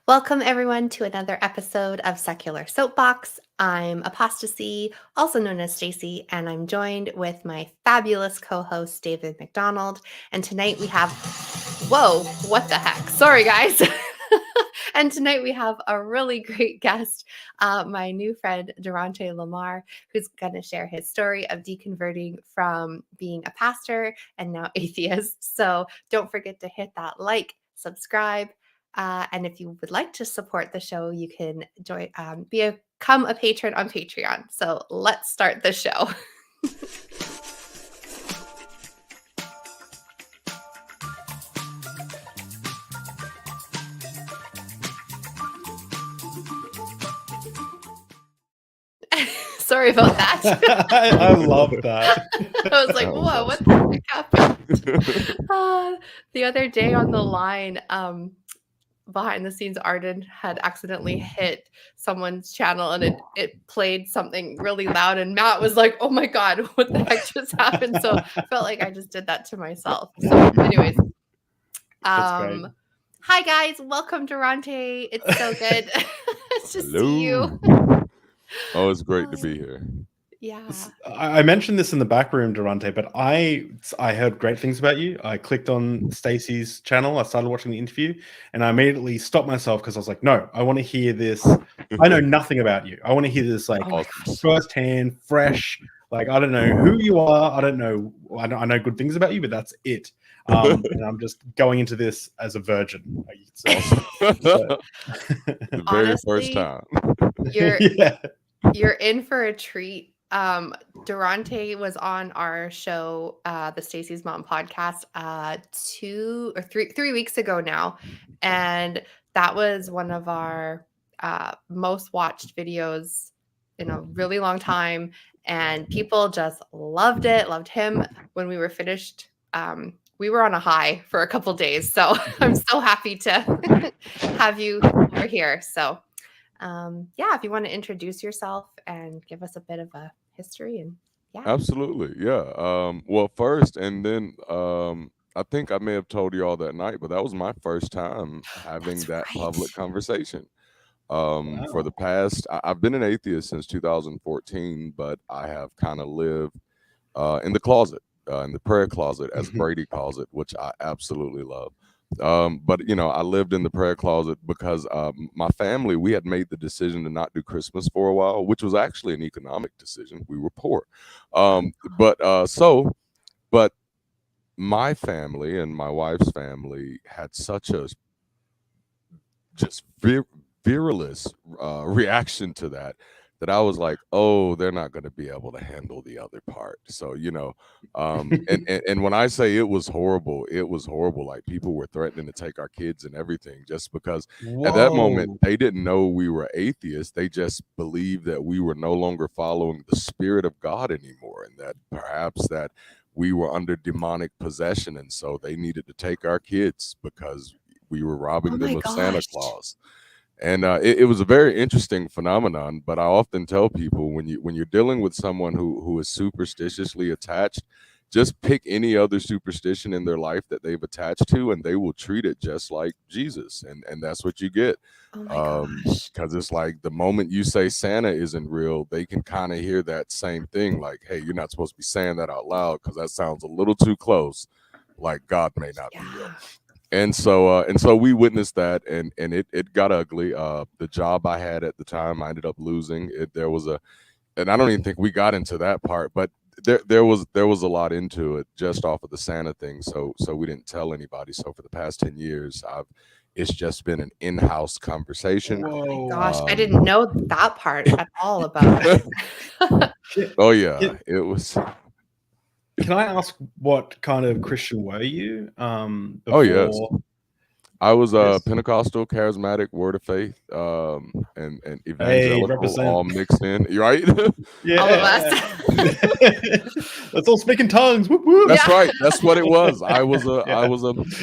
Welcome, everyone, to another episode of Secular Soapbox. I'm Apostacie, also known as Stacy, and I'm joined with my fabulous co-host, David McDonald. And tonight we have... Whoa, what the heck? Sorry, guys. And tonight we have a really great guest, my new friend, Darante Lamar, who's going to share his story of deconverting from being a pastor and now atheist. So don't forget to hit that like, subscribe, and if you would like to support the show, you can join, become a patron on Patreon. So let's start the show. Sorry about that. I love that. I was like, whoa, what the heck happened? The other day on the line, behind the scenes, Arden had accidentally hit someone's channel and it played something really loud, and Matt was like, oh my God, what the heck just happened? So I felt like I just did that to myself. So anyways, That's great. hi guys, welcome to Darante. It's so good to see you. Oh, it's great to be here. Yeah. I mentioned this in the back room, Darante, but I heard great things about you. I clicked on Stacy's channel. I started watching the interview, and I immediately stopped myself because I was like, no, I want to hear this. I know nothing about you. I want to hear this firsthand, fresh. Like, I don't know who you are. I don't know. I know good things about you, but that's it. And I'm just going into this as a virgin. The very first time. You're in for a treat. Darante was on our show, the Stacy's Mom podcast, 3 weeks ago now, and that was one of our most watched videos in a really long time, and people just loved it, loved him. When we were finished, we were on a high for a couple days, so I'm so happy to have you over here. So if you want to introduce yourself and give us a bit of a history, and Absolutely. Yeah. Well, first, and then I think I may have told you all that night, but that was my first time having public conversation. For the past, I've been an atheist since 2014, but I have kind of lived in the closet, in the prayer closet, as Brady calls it, which I absolutely love. But I lived in the prayer closet because my family, we had made the decision to not do Christmas for a while, which was actually an economic decision. We were poor. But my family and my wife's family had such a just virulent reaction to that I was like, oh, they're not going to be able to handle the other part. So, and when I say it was horrible, like people were threatening to take our kids and everything just because at that moment they didn't know we were atheists. They just believed that we were no longer following the Spirit of God anymore, and that perhaps that we were under demonic possession. And so they needed to take our kids because we were robbing them of Santa Claus. And it was a very interesting phenomenon. But I often tell people when you're dealing with someone who is superstitiously attached, just pick any other superstition in their life that they've attached to, and they will treat it just like Jesus, and that's what you get. Because it's like the moment you say Santa isn't real, they can kind of hear that same thing, like, hey, you're not supposed to be saying that out loud because that sounds a little too close, like God may not be real. And so we witnessed that, and it got ugly. The job I had at the time, I ended up losing it. There was and I don't even think we got into that part, but there was a lot into it just off of the Santa thing. So we didn't tell anybody. So for the past 10 years, it's just been an in-house conversation. Oh my gosh, I didn't know that part at all about it. Oh yeah, it was. Can I ask what kind of Christian were you? Oh yes, I was a Pentecostal, charismatic, Word of Faith, and evangelical, all mixed in. You right? Yeah, all of us. Let's all speak in tongues. Whoop, whoop. That's right. That's what it was. I was a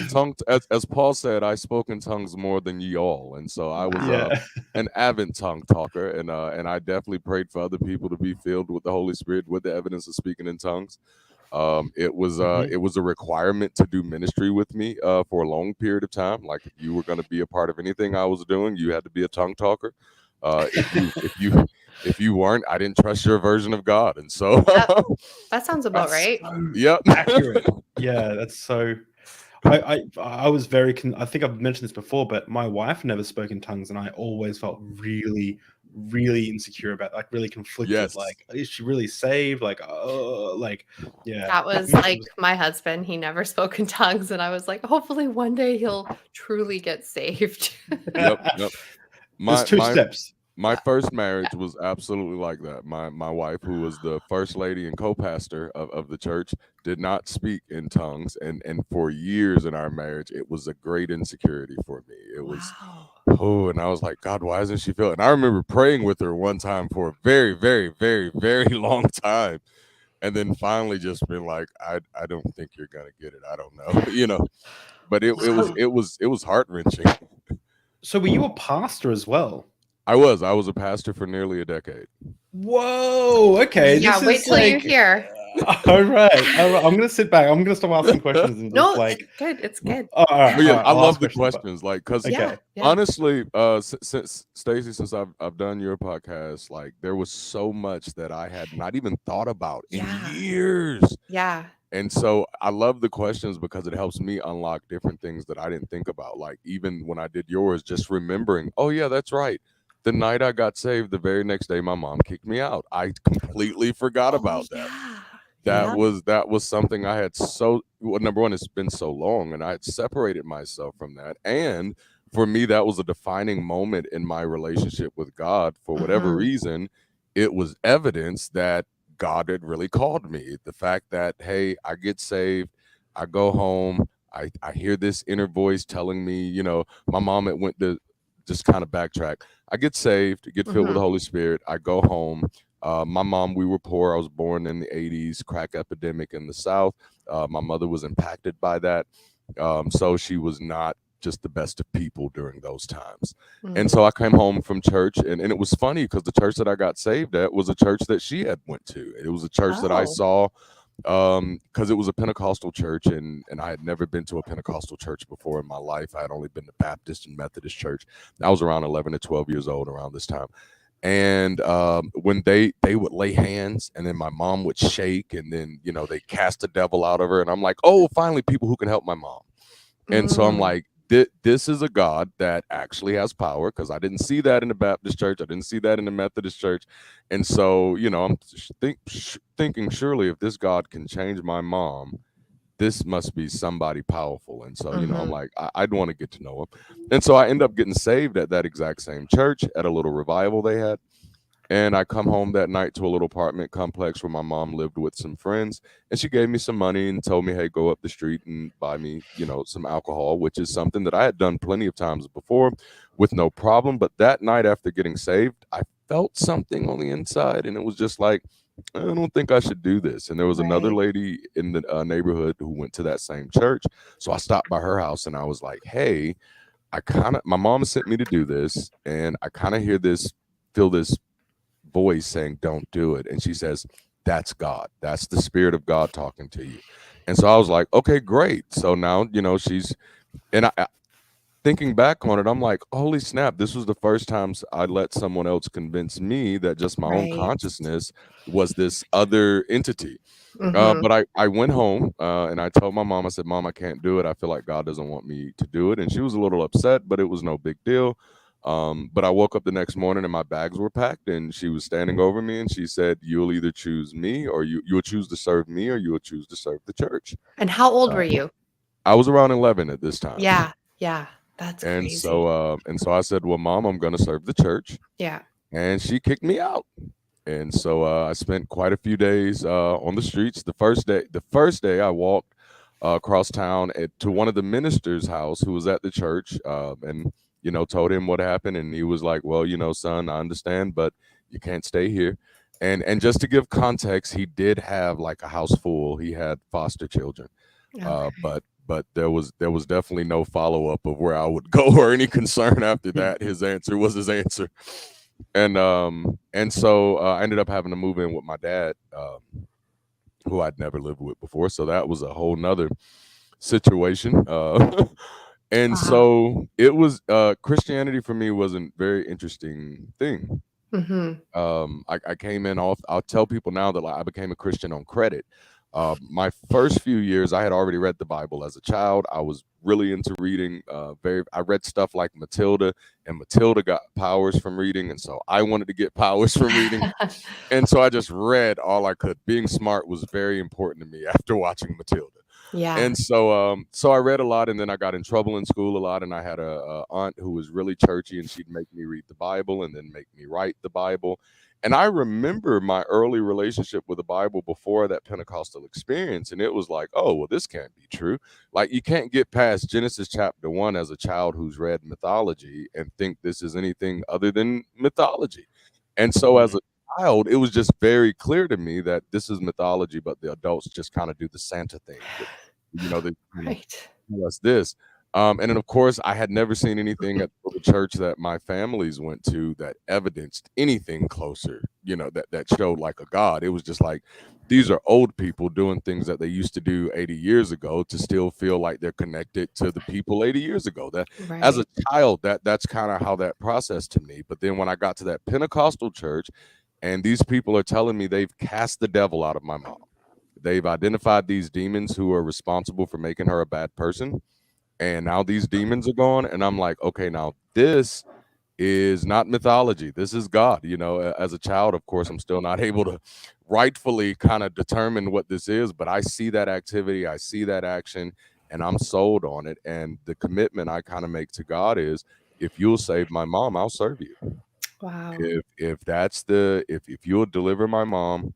tongue. As Paul said, I spoke in tongues more than ye all, and so I was an avid tongue talker, and I definitely prayed for other people to be filled with the Holy Spirit with the evidence of speaking in tongues. It was a requirement to do ministry with me for a long period of time. Like if you were going to be a part of anything I was doing, you had to be a tongue talker. If you weren't, I didn't trust your version of God, and so That sounds about right. So yep, accurate. Yeah, that's so. I was very. I think I've mentioned this before, but my wife never spoke in tongues, and I always felt really, really insecure about, like, really conflicted. Yes. Like, is she really saved? Like, yeah. That was like my husband. He never spoke in tongues, and I was like, hopefully one day he'll truly get saved. Yep. There's two steps. My first marriage was absolutely like that. My wife, who was the first lady and co-pastor of the church, did not speak in tongues, and for years in our marriage, it was a great insecurity for me. It was and I was like, God, why isn't she feeling? And I remember praying with her one time for a very, very, very, very long time, and then finally just been like, I don't think you're gonna get it. I don't know, But it was heart-wrenching. So were you a pastor as well? I was a pastor for nearly a decade. Whoa. Okay. Yeah, wait till you hear. All right. I'm gonna sit back. I'm gonna stop asking questions and just it's good. It's good. Oh, all right, I love the questions, questions, like, because Yeah. honestly, since Stacey, since I've done your podcast, like, there was so much that I had not even thought about in years. Yeah. And so I love the questions because it helps me unlock different things that I didn't think about. Like, even when I did yours, just remembering, oh yeah, that's right. The night I got saved, the very next day my mom kicked me out. I completely forgot about that. That was something I had number one, it's been so long, and I had separated myself from that. And for me, that was a defining moment in my relationship with God. For whatever reason, it was evidence that God had really called me. The fact that, hey, I get saved, I go home, I hear this inner voice telling me, my mom had went to, just kind of backtrack. I get saved, get filled with the Holy Spirit. I go home. My mom, we were poor. I was born in the 80s, crack epidemic in the South. My mother was impacted by that. So she was not just the best of people during those times. And so I came home from church, and it was funny because the church that I got saved at was a church that she had went to. It was a church that I saw because it was a Pentecostal church, and I had never been to a Pentecostal church before in my life. I had only been to Baptist and Methodist church. I was around 11 to 12 years old around this time. And when they would lay hands, and then my mom would shake, and then they cast the devil out of her, and I'm like, oh, finally people who can help my mom. And so I'm like, this is a God that actually has power, because I didn't see that in the Baptist church. I didn't see that in the Methodist church. And so, I'm thinking, surely if this God can change my mom, this must be somebody powerful. And so, I'm like, I'd want to get to know him. And so I end up getting saved at that exact same church at a little revival they had. And I come home that night to a little apartment complex where my mom lived with some friends, and she gave me some money and told me, hey, go up the street and buy me, some alcohol, which is something that I had done plenty of times before with no problem. But that night after getting saved, I felt something on the inside, and it was just like, I don't think I should do this. And there was another lady in the neighborhood who went to that same church. So I stopped by her house, and I was like, hey, my mom sent me to do this, and I kind of feel this voice saying, don't do it. And she says, that's God. That's the Spirit of God talking to you. And so I was like, okay, great. So now, she's, and I thinking back on it, I'm like, holy snap, this was the first time I let someone else convince me that just my own consciousness was this other entity. But I went home and I told my mom, I said, Mom, I can't do it. I feel like God doesn't want me to do it. And she was a little upset, but it was no big deal. But I woke up the next morning and my bags were packed, and she was standing over me, and she said, you'll either choose me, or you'll choose to serve me, or you'll choose to serve the church. And how old were you? I was around 11 at this time. Yeah. That's crazy. And so I said, well, Mom, I'm going to serve the church. Yeah. And she kicked me out. And so I spent quite a few days on the streets. The first day I walked across town to one of the minister's house who was at the church, and told him what happened. And he was like, well, son, I understand, but you can't stay here. And just to give context, he did have like a house full. He had foster children. But there was definitely no follow-up of where I would go or any concern after that. His answer was his answer. And so I ended up having to move in with my dad who I'd never lived with before. So that was a whole nother situation. And Wow. so it was, Christianity for me was a very interesting thing. I came in off, I'll tell people now that I became a Christian on credit. My first few years, I had already read the Bible as a child. I was really into reading. I read stuff like Matilda, and Matilda got powers from reading, and so I wanted to get powers from reading. And so I just read all I could. Being smart was very important to me after watching Matilda. Yeah. And so I read a lot, and then I got in trouble in school a lot, and I had a aunt who was really churchy, and she'd make me read the Bible and then make me write the Bible. And I remember my early relationship with the Bible before that Pentecostal experience, and it was like, oh, well, this can't be true. Like, you can't get past Genesis chapter 1 as a child who's read mythology and think this is anything other than mythology. And so as a child, it was just very clear to me that this is mythology, but the adults just kind of do the Santa thing. Right. What's this? And then, of course, I had never seen anything at the church that my families went to that evidenced anything closer, that showed like a God. It was just like, these are old people doing things that they used to do 80 years ago to still feel like they're connected to the people 80 years ago. That Right. as a child, that's kind of how that processed to me. But then when I got to that Pentecostal church, and these people are telling me they've cast the devil out of my mom. They've identified these demons who are responsible for making her a bad person. And now these demons are gone. And I'm like, okay, now this is not mythology. This is God. As a child, of course, I'm still not able to rightfully kind of determine what this is. But I see that activity. I see that action. And I'm sold on it. And the commitment I kind of make to God is, if you'll save my mom, I'll serve you. Wow. If you'll deliver my mom,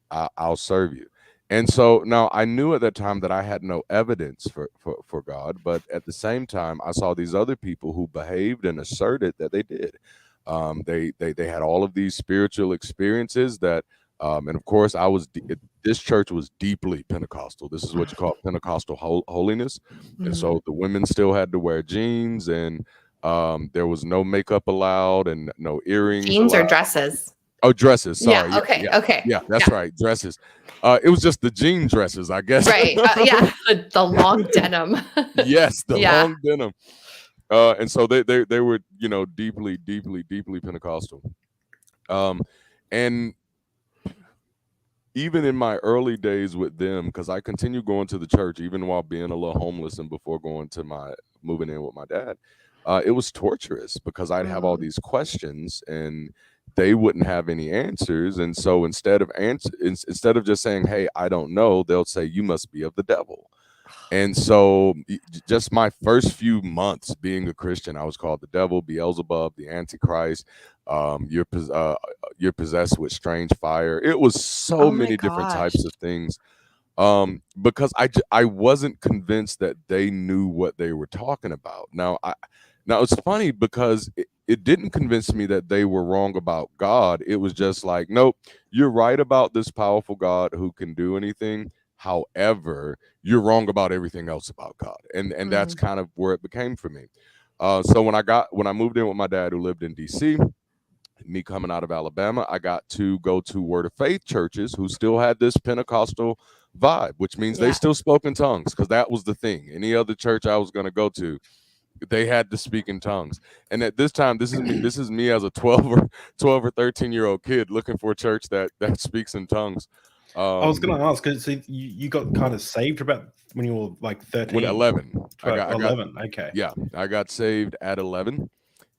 I'll serve you. And so now I knew at that time that I had no evidence for God, but at the same time, I saw these other people who behaved and asserted that they did. They had all of these spiritual experiences that, and of course, this church was deeply Pentecostal. This is what you call Pentecostal holiness. And so the women still had to wear jeans, and there was no makeup allowed and no earrings. Jeans allowed. or dresses? Oh, dresses. Sorry. Yeah. Okay. Okay. Yeah, that's right. Dresses. It was just the jean dresses, I guess. Right. Yeah. The long denim. Yes, the long denim. And so they were, deeply, deeply, deeply Pentecostal. And even in my early days with them, because I continued going to the church even while being a little homeless and before moving in with my dad, it was torturous because I'd have all these questions and they wouldn't have any answers. And so instead of just saying, hey, I don't know, they'll say, you must be of the devil. And so just my first few months being a Christian, I was called the devil, Beelzebub, the Antichrist. You're possessed with strange fire. It was so many different types of things. Because I wasn't convinced that they knew what they were talking about. Now it's funny because it didn't convince me that they were wrong about God. It was just like, nope, you're right about this powerful God who can do anything. However, you're wrong about everything else about God. And that's kind of where it became for me. So when I moved in with my dad who lived in DC, me coming out of Alabama, I got to go to Word of Faith churches who still had this Pentecostal vibe, which means they still spoke in tongues, because that was the thing. Any other church I was going to go to, they had to speak in tongues. And at this time, this is me as a 12 or 13-year-old kid looking for a church that speaks in tongues. I was going to ask, because you got kind of saved about when you were like 13. When 11. 11. Okay. Yeah, I got saved at 11.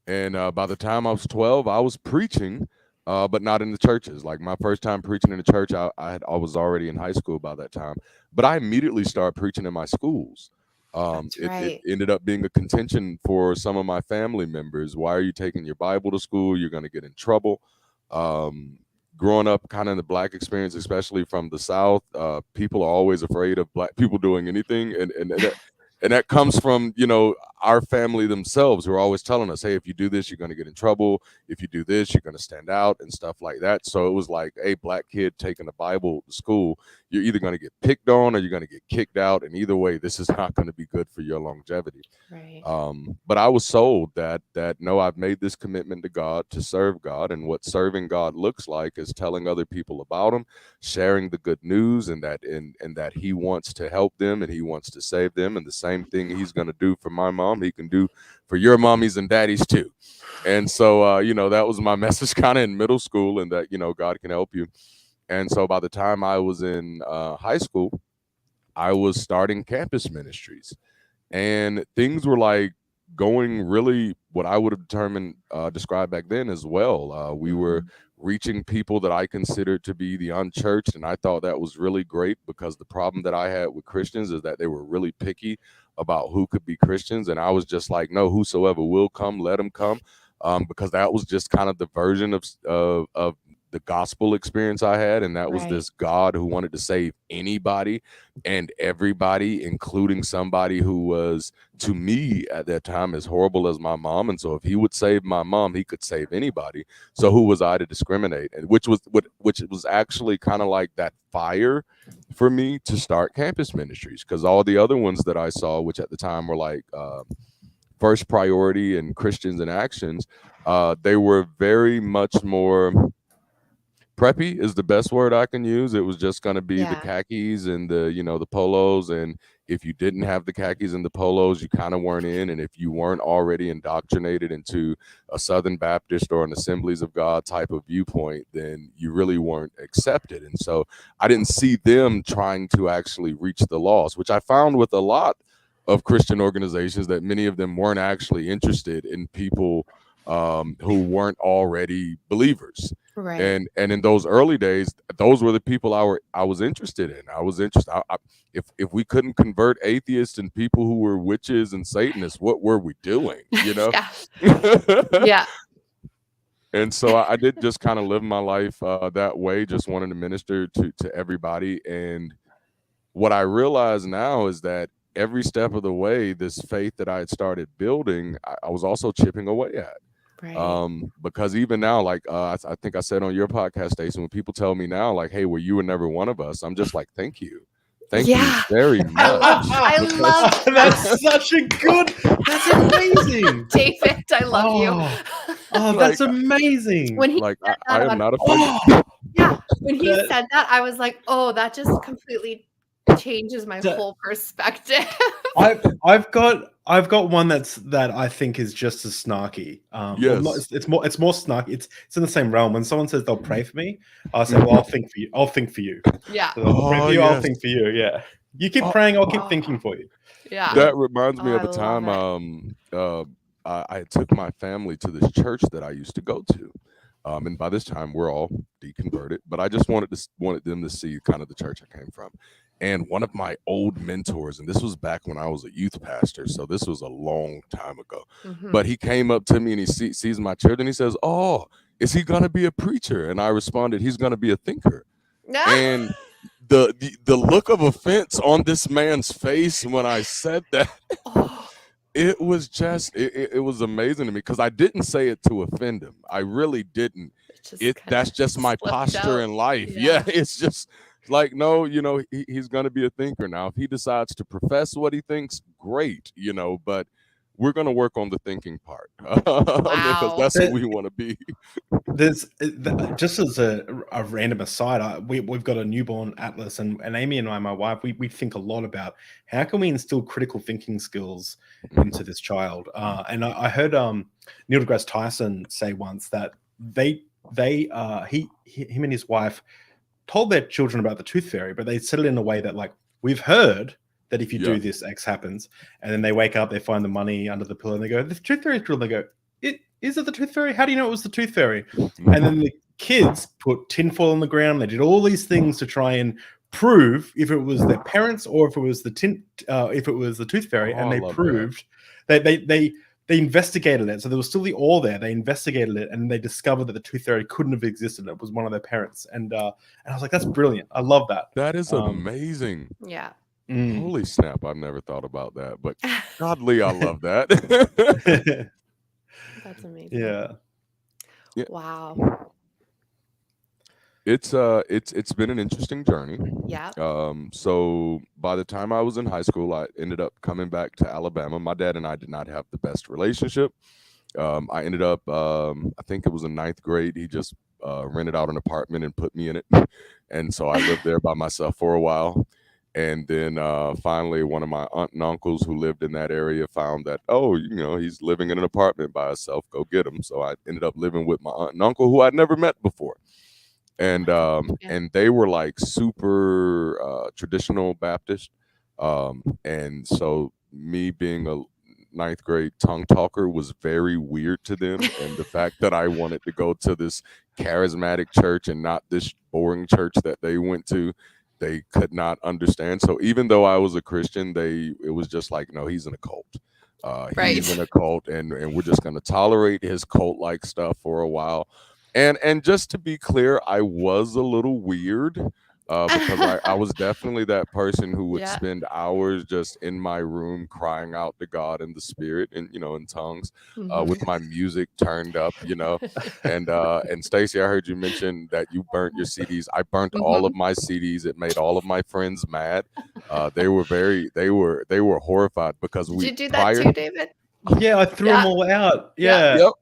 And by the time I was 12, I was preaching, but not in the churches. Like my first time preaching in the church, I was already in high school by that time. But I immediately started preaching in my schools. It ended up being a contention for some of my family members. Why are you taking your Bible to school? You're going to get in trouble. Growing up kind of in the Black experience, especially from the South, people are always afraid of Black people doing anything. And that comes from, our family themselves who are always telling us, hey, if you do this, you're going to get in trouble. If you do this, you're going to stand out and stuff like that. So it was like, hey, black kid taking the Bible to school, you're either going to get picked on or you're going to get kicked out. And either way, this is not going to be good for your longevity. Right. But I was sold that no, I've made this commitment to God, to serve God. And what serving God looks like is telling other people about him, sharing the good news, and that he wants to help them and he wants to save them. And the same thing he's going to do for my mom, he can do for your mommies and daddies too. And so, that was my message kind of in middle school, and that, God can help you. And so by the time I was in high school, I was starting campus ministries, and things were like going really what I would have described back then as well. We were reaching people that I considered to be the unchurched, and I thought that was really great, because the problem that I had with Christians is that they were really picky about who could be Christians, and I was just like, no, whosoever will come, let them come, because that was just kind of the version of the gospel experience I had, and that was this God who wanted to save anybody and everybody, including somebody who was, to me at that time, as horrible as my mom. And so if he would save my mom, he could save anybody. So who was I to discriminate? And which was actually kind of like that fire for me to start campus ministries, because all the other ones that I saw, which at the time were like First Priority and Christians in Actions, they were very much more preppy is the best word I can use. It was just going to be the khakis and the polos. And if you didn't have the khakis and the polos, you kind of weren't in. And if you weren't already indoctrinated into a Southern Baptist or an Assemblies of God type of viewpoint, then you really weren't accepted. And so I didn't see them trying to actually reach the lost, which I found with a lot of Christian organizations, that many of them weren't actually interested in people who weren't already believers. Right. And in those early days, those were the people I was interested in. I was interested. If we couldn't convert atheists and people who were witches and Satanists, what were we doing? Yeah. And so I did just kind of live my life that way, just wanting to minister to everybody. And what I realize now is that every step of the way, this faith that I had started building, I was also chipping away at. Right. Because even now, like I think I said on your podcast, Stacey, when people tell me now, like, hey, well, you were never one of us, I'm just like, thank you very much. I love that's such a good, that's amazing. David, I love you. Oh, that's amazing. When he like said I that, am not offended. when he said that, I was like, oh, that just completely changes my whole perspective. I've got one that I think is just as snarky. Yes. It's more snarky. It's in the same realm. When someone says they'll pray for me, I'll say, well, I'll think for you. I'll think for you. Yeah. So they'll pray for you, I'll think for you. Yeah. You keep praying, I'll keep thinking for you. Yeah. That reminds me of a I time I took my family to this church that I used to go to. And by this time we're all deconverted, but I just wanted them to see kind of the church I came from. And one of my old mentors, and this was back when I was a youth pastor, so this was a long time ago, but he came up to me and he sees my children. He says, oh, is he going to be a preacher? And I responded, he's going to be a thinker. And the look of offense on this man's face when I said that, it was just, it was amazing to me, because I didn't say it to offend him. I really didn't. That's just my posture in life. Yeah, it's just like, no, he's going to be a thinker. Now, if he decides to profess what he thinks, great, but we're going to work on the thinking part. Because that's what we want to be. There's just as a random aside, we've got a newborn Atlas, and Amy and I, my wife, we think a lot about how can we instill critical thinking skills into this child. And I heard Neil deGrasse Tyson say once that him and his wife told their children about the tooth fairy, but they said it in a way that, like, we've heard that if you do this, X happens. And then they wake up, they find the money under the pillow, and they go, the tooth fairy is real. And they go, is it the tooth fairy? How do you know it was the tooth fairy? And then the kids put tinfoil on the ground. They did all these things to try and prove if it was their parents or if it was the tooth fairy. And they proved that they investigated it. So there was still the awe there. They investigated it and they discovered that the tooth fairy couldn't have existed. It was one of their parents. And I was like, that's brilliant. I love that. That is amazing. Yeah. Holy snap! I've never thought about that, but godly, I love that. That's amazing. Yeah. Wow. It's been an interesting journey. Yeah. So by the time I was in high school, I ended up coming back to Alabama. My dad and I did not have the best relationship. I ended up, I think it was in 9th grade. He just rented out an apartment and put me in it, and so I lived there by myself for a while. And then finally, one of my aunt and uncles who lived in that area found that, oh, he's living in an apartment by himself. Go get him. So I ended up living with my aunt and uncle, who I'd never met before. And and they were like super traditional Baptist, and so me being a 9th grade tongue talker was very weird to them, and the fact that I wanted to go to this charismatic church and not this boring church that they went to, they could not understand. So even though I was a Christian, it was just like, no, he's in a cult. He's in a cult, and we're just going to tolerate his cult-like stuff for a while. And just to be clear, I was a little weird because I was definitely that person who would spend hours just in my room crying out to God in the spirit and in tongues with my music turned up, and Stacey, I heard you mention that you burnt your CDs. I burnt all of my CDs. It made all of my friends mad. They were horrified because Did you do that too, David? Yeah, I threw them all out. Yeah. Yep.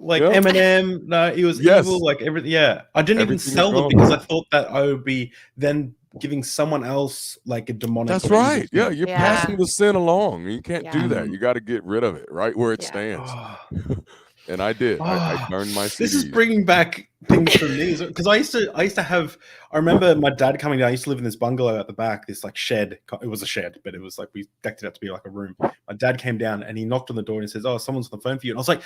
Like Eminem, no, it was evil, like everything. Yeah, I didn't even sell them because I thought that I would be then giving someone else like a demonic. That's right. Yeah, you're passing the sin along. You can't do that. You got to get rid of it right where it stands. And I did. I burned my CDs. This is bringing back things from me because I used to have. I remember my dad coming down. I used to live in this bungalow at the back, this like shed. It was a shed, but it was like we decked it out to be like a room. My dad came down and he knocked on the door and he says, "Oh, someone's on the phone for you." And I was like,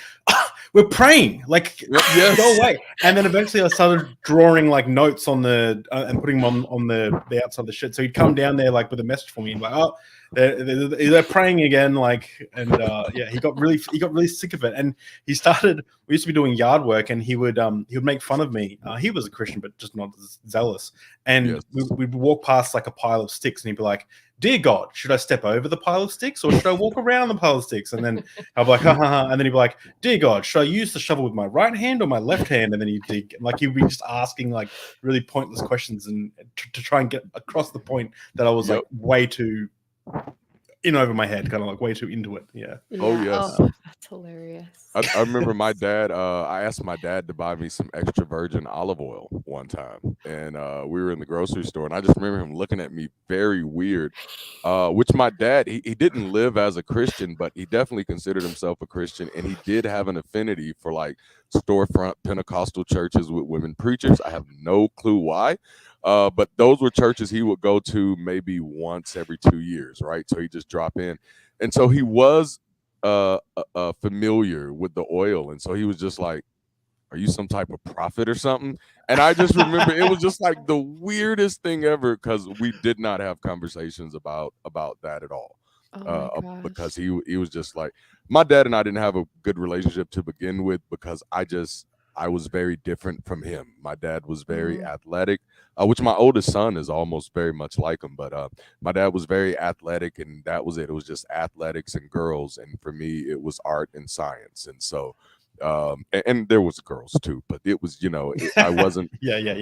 "We're praying, like go away." And then eventually I started drawing like notes on the and putting them on the outside of the shed. So he'd come down there like with a message for me and like, "Oh, they're praying again," like, and he got really sick of it, and he started. We used to be doing yard work, and he would make fun of me. He was a Christian, but just not as zealous. And we'd walk past like a pile of sticks, and he'd be like, "Dear God, should I step over the pile of sticks, or should I walk around the pile of sticks?" And then I'd be like, "Ha ha ha!" And then he'd be like, "Dear God, should I use the shovel with my right hand or my left hand?" And then he'd dig, like he'd be just asking like really pointless questions, and to try and get across the point that I was like way too in over my head, kind of like way too into it. Oh yes. That's hilarious. I remember my dad, I asked my dad to buy me some extra virgin olive oil one time, and we were in the grocery store, and I just remember him looking at me very weird, which my dad, he didn't live as a Christian, but he definitely considered himself a Christian, and he did have an affinity for like storefront Pentecostal churches with women preachers. I have no clue why. But those were churches he would go to maybe once every 2 years, right? So he just drop in. And so he was familiar with the oil. And so he was just like, "Are you some type of prophet or something?" And I just remember it was just like the weirdest thing ever, because we did not have conversations about that at all. Because he was just like, my dad and I didn't have a good relationship to begin with, because I was very different from him. My dad was very athletic, which my oldest son is almost very much like him. But my dad was very athletic, and that was it. It was just athletics and girls. And for me, it was art and science. And so, and there was girls too, but it was, I wasn't,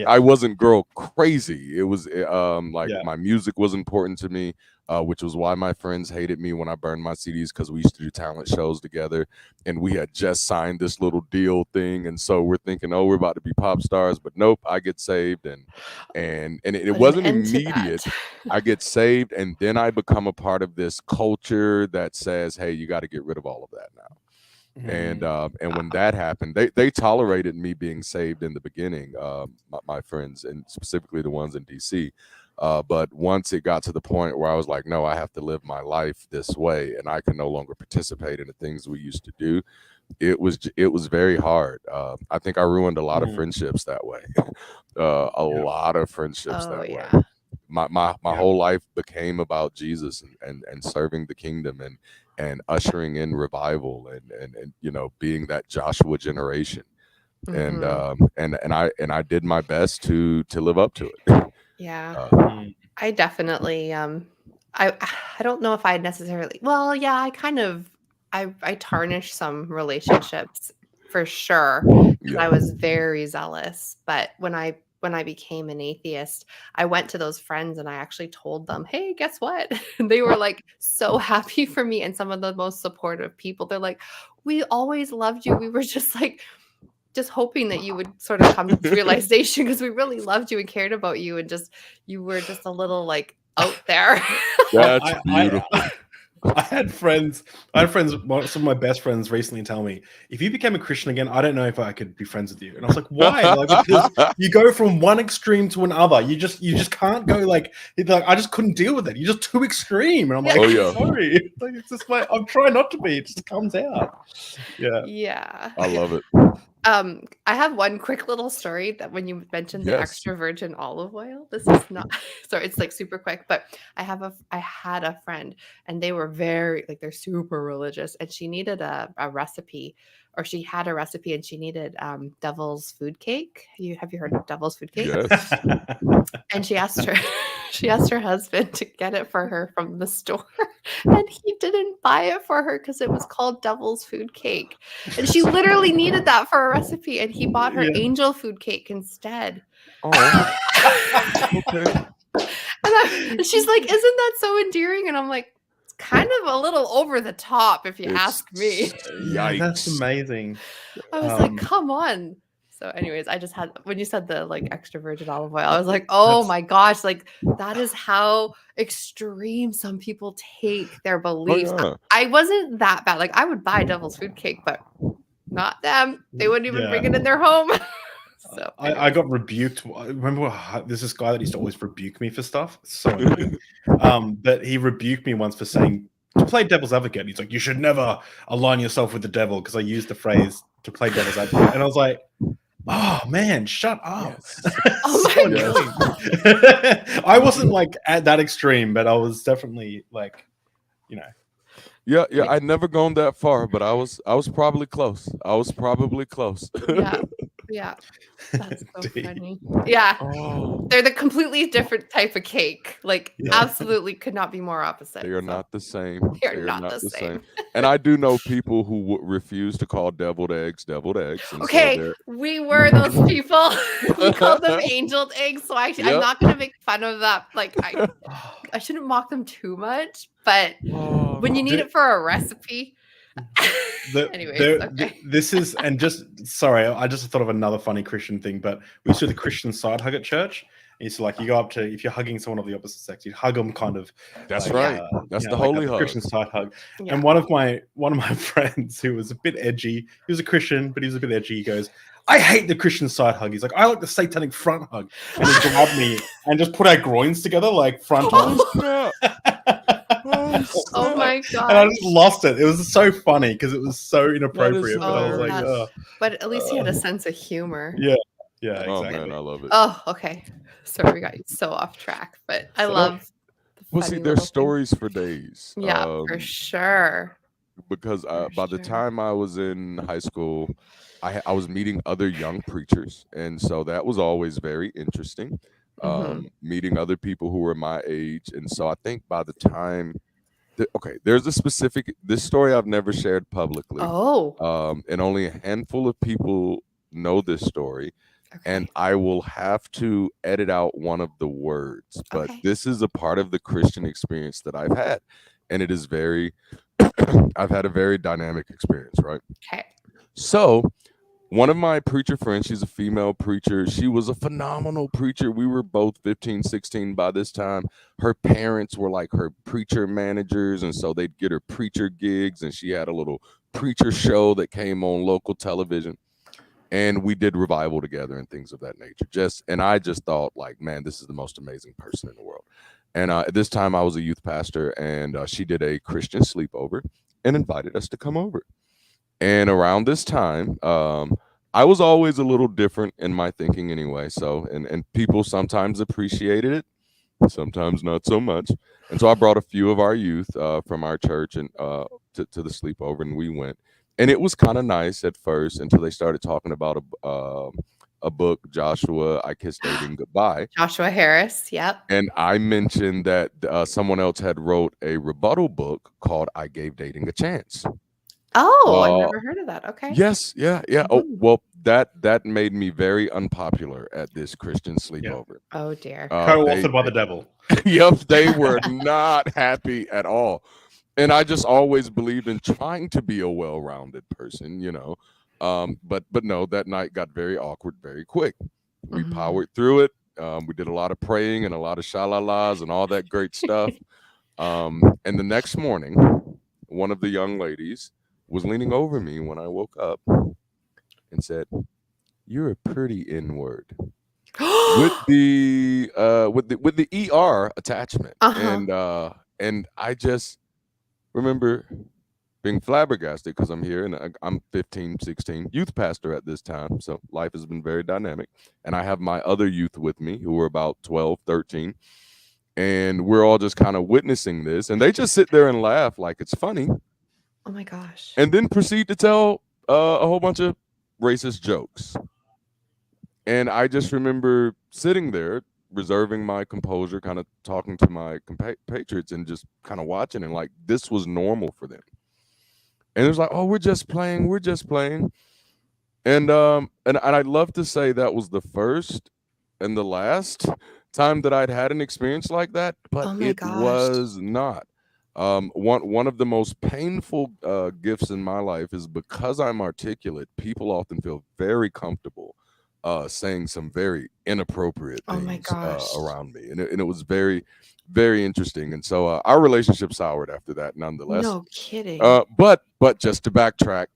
I wasn't girl crazy. It was my music was important to me, which was why my friends hated me when I burned my CDs, because we used to do talent shows together, and we had just signed this little deal thing, and so we're thinking, oh, we're about to be pop stars, but nope, I get saved, and it wasn't immediate. I get saved, and then I become a part of this culture that says, hey, you got to get rid of all of that now. And when that happened, they tolerated me being saved in the beginning, my friends, and specifically the ones in DC. But once it got to the point where I was like, no, I have to live my life this way, and I can no longer participate in the things we used to do, it was very hard. I think I ruined a lot of friendships that way. A lot of friendships that way. My whole life became about Jesus and serving the kingdom and ushering in revival and being that Joshua generation. And I did my best to live up to it. I definitely I don't know if I necessarily. Well, yeah, I tarnished some relationships for sure. 'Cause Yeah. I was very zealous. But when I became an atheist, I went to those friends and I actually told them, "Hey, guess what?" And they were like so happy for me and some of the most supportive people. They're like, "We always loved you. We were just like just hoping that you would sort of come to this realization because we really loved you and cared about you and just you were just a little like out there." That's I, beautiful. I had friends. Some of my best friends recently tell me, if you became a Christian again, I don't know if I could be friends with you. And I was like, why? Like, because you go from one extreme to another. You just can't go like I just couldn't deal with it. You're just too extreme. And I'm like, Oh, yeah. sorry. Like, it's just like I'm trying not to be. It just comes out. Yeah. Yeah. I love it. I have one quick little story that when you mentioned the Yes. extra virgin olive oil, this is not sorry, it's like super quick, but I had a friend and they were very like they're super religious and she needed a recipe or she had a recipe and she needed devil's food cake. Have you heard of devil's food cake? Yes. And she asked her husband to get it for her from the store and he didn't buy it for her because it was called devil's food cake and she literally needed that for a recipe and he bought her Yeah. angel food cake instead. Oh, okay. And she's like, isn't that so endearing? And I'm like, it's kind of a little over the top if you ask me. Yeah, that's Yikes. amazing. I was like, come on. So anyways, I just had when you said the like extra virgin olive oil, I was like, oh my gosh, like that is how extreme some people take their beliefs. yeah. I wasn't that bad. Like I would buy devil's food cake, but not them. They wouldn't even bring it in their home. So I got rebuked. I remember there's this guy that used to always rebuke me for stuff. It's so annoying. But he rebuked me once for saying to play devil's advocate. He's like, you should never align yourself with the devil because I used the phrase to play devil's advocate, and I was like, oh man, shut up. Yes. Oh my God. I wasn't like at that extreme, but I was definitely like, you know. Yeah, I'd never gone that far, but I was probably close. Yeah. That's so funny. Yeah. Oh, They're the completely different type of cake. Like absolutely could not be more opposite. they are So not the same. they're not the same. And I do know people who refuse to call deviled eggs. And Okay, so we were those people. We called them angeled eggs. So I'm not going to make fun of that. Like I shouldn't mock them too much, but when you need it for a recipe. Anyways, okay. This is, and just sorry, I just thought of another funny Christian thing, but we used to do the Christian side hug at church. It's like you go up to, if you're hugging someone of the opposite sex, you hug them kind of. That's like, right. That's the like holy hug. Christian side hug. Yeah. And one of my friends who was a bit edgy, he was a Christian, but he was a bit edgy. He goes, I hate the Christian side hug. He's like, I like the satanic front hug. And he grabbed me and just put our groins together like front hug. Oh my god! And I just lost it. It was so funny because it was so inappropriate. But I was like, hilarious. But at least he had a sense of humor. Yeah, exactly. Oh man, I love it. Oh, okay. Sorry, we got you so off track, but I love. Well, see, there's stories for days. Yeah, for sure. Because by the time I was in high school, I was meeting other young preachers, and so that was always very interesting. Meeting other people who were my age, and so I think by the time, there's this story I've never shared publicly. And only a handful of people know this story. Okay. And I will have to edit out one of the words, but this is a part of the Christian experience that I've had, and it is I've had a very dynamic experience, right? Okay. So one of my preacher friends, she's a female preacher. She was a phenomenal preacher. We were both 15, 16 by this time. Her parents were like her preacher managers, and so they'd get her preacher gigs, and she had a little preacher show that came on local television. And we did revival together and things of that nature. And I just thought, like, man, this is the most amazing person in the world. And at this time, I was a youth pastor, and she did a Christian sleepover and invited us to come over. And around this time, I was always a little different in my thinking anyway. So, and people sometimes appreciated it, sometimes not so much. And so I brought a few of our youth from our church and to the sleepover, and we went. And it was kind of nice at first until they started talking about a book, Joshua, I Kissed Dating Goodbye. Joshua Harris. Yep. And I mentioned that someone else had wrote a rebuttal book called I Gave Dating a Chance. Oh, I've never heard of that. Okay. Yes. Yeah. Oh, well, that made me very unpopular at this Christian sleepover. Oh, dear. Co-authored by the devil. Yep. They were not happy at all. And I just always believed in trying to be a well-rounded person, but no, that night got very awkward very quick. We powered through it. We did a lot of praying and a lot of shalalas and all that great stuff. And the next morning, one of the young ladies was leaning over me when I woke up and said, "You're a pretty N-word." with the ER attachment. And I just remember being flabbergasted because I'm here and I'm 15, 16, youth pastor at this time. So life has been very dynamic. And I have my other youth with me who are about 12, 13. And we're all just kind of witnessing this. And they just sit there and laugh like it's funny. Oh, my gosh. And then proceed to tell a whole bunch of racist jokes. And I just remember sitting there, reserving my composure, kind of talking to my compatriots and just kind of watching, and like this was normal for them. And it was like, oh, we're just playing. And I'd love to say that was the first and the last time that I'd had an experience like that, but was not. One of the most painful gifts in my life is because I'm articulate, people often feel very comfortable saying some very inappropriate things around me. And it was very, very interesting. And so our relationship soured after that, nonetheless. No kidding. But just to backtrack,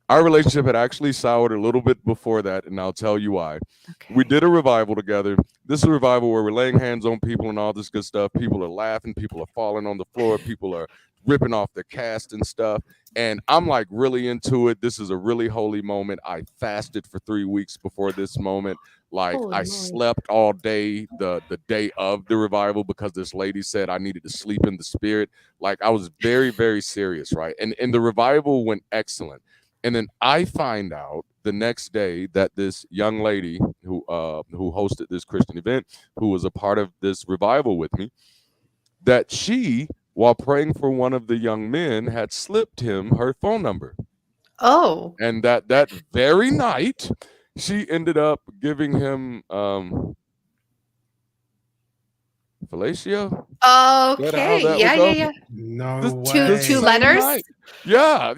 our relationship had actually soured a little bit before that, and I'll tell you why. Okay. We did a revival together. This is a revival where we're laying hands on people and all this good stuff. People are laughing. People are falling on the floor. People are ripping off their cast and stuff. And I'm like really into it. This is a really holy moment. I fasted for 3 weeks before this moment. Like I slept all day the day of the revival because this lady said I needed to sleep in the spirit. Like I was very, very serious, right? And the revival went excellent. And then I find out the next day that this young lady who hosted this Christian event, who was a part of this revival with me, that she, while praying for one of the young men, had slipped him her phone number. Oh. And that very night, she ended up giving him fellatio. Okay. Yeah. No way. Two letters? Night. Yeah,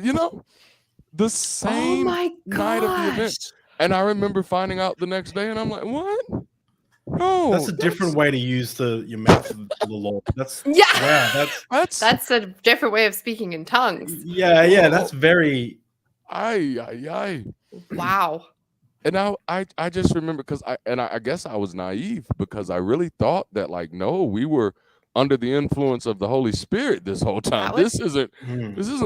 the same night of the event. And I remember finding out the next day, and I'm like, what? No, that's a different way to use your mouth of the Lord. That's a different way of speaking in tongues. Yeah, that's very. Wow. And now I just remember because I guess I was naive because I really thought that no, we were under the influence of the Holy Spirit this whole time. This isn't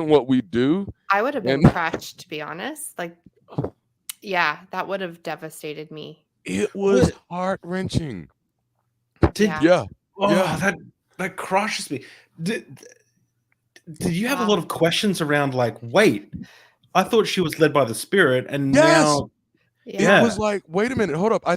what we do. I would have been crushed, to be honest. That would have devastated me. It was heart-wrenching. That crushes me. Did you have a lot of questions around wait, I thought she was led by the Spirit, and now it was like, wait a minute, hold up. I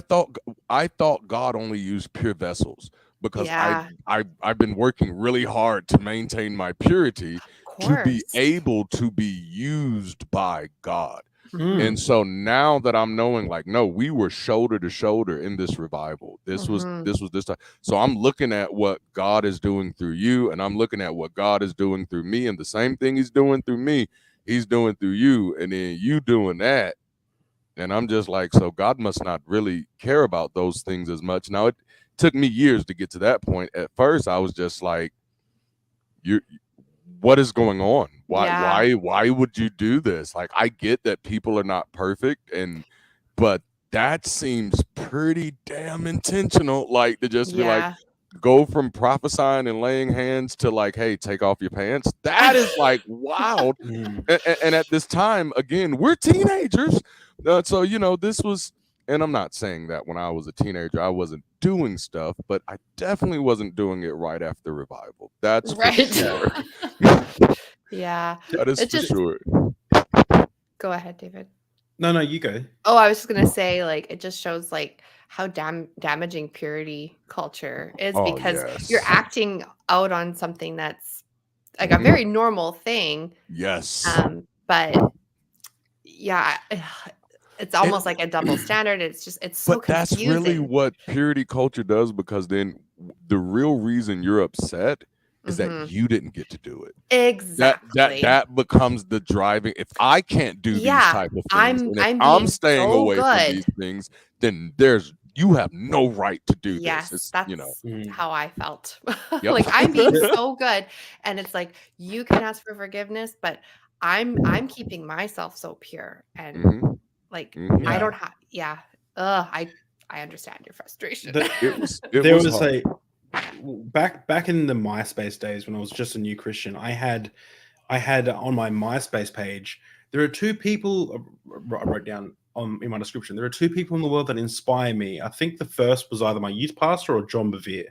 thought God only used pure vessels because I've been working really hard to maintain my purity to be able to be used by God. And so now that I'm knowing no, we were shoulder to shoulder in this revival. This was this time. So I'm looking at what God is doing through you, and I'm looking at what God is doing through me, and the same thing he's doing through me, he's doing through you, and then you doing that. And I'm just like, so God must not really care about those things as much. Now it took me years to get to that point. At first I was just like, what is going on? Why would you do this? I get that people are not perfect, but that seems pretty damn intentional. To just be go from prophesying and laying hands to hey, take off your pants. That is wild. And at this time, again, we're teenagers. So, this was, and I'm not saying that when I was a teenager, I wasn't doing stuff, but I definitely wasn't doing it right after revival. That's right. For sure. Yeah. That is for sure. Go ahead, David. No, you go. Oh, I was just gonna say, like, it just shows like how damaging purity culture is, Oh, because you're yes. acting out on something that's like a Mhm. very normal thing. Yes. But yeah, it's And almost like a double standard. It's so but that's really confusing. what purity culture does, because then the real reason you're upset is that Mhm. you didn't get to do it. Exactly. That becomes the driving. If I can't do these Yeah, type of things, and if I'm I'm being staying so away from good. these things, then you have no right to do this. Yes, It's, that's Mm. how I felt. yep. Like, I'm being so good, and it's like, you can ask for forgiveness, but I'm keeping myself so pure, and, hmm like, hmm I Yeah. don't have yeah. Ugh, I understand your frustration. The, It there was was hard. back in the MySpace days when I was just a new Christian. I had on my MySpace page. There are two people I wrote down in my description. There are two people in the world that inspire me. I think the first was either my youth pastor or John Bevere,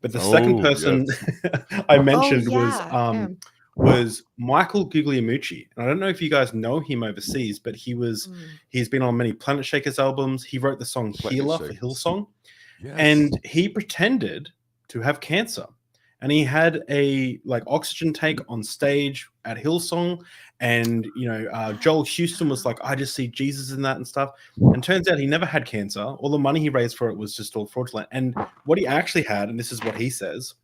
but the second Oh person yes. I Oh, mentioned yeah, him. was Michael Guglielmucci. And I don't know if you guys know him overseas, but Mm. he's been on many Planet Shakers albums. He wrote the song Planet Healer for Shakers. Hillsong, Yes. and he pretended to have cancer. And he had a oxygen take on stage at Hillsong, and Joel Houston was like, "I just see Jesus in that" and stuff. And turns out he never had cancer. All the money he raised for it was just all fraudulent. And what he actually had, and this is what he says,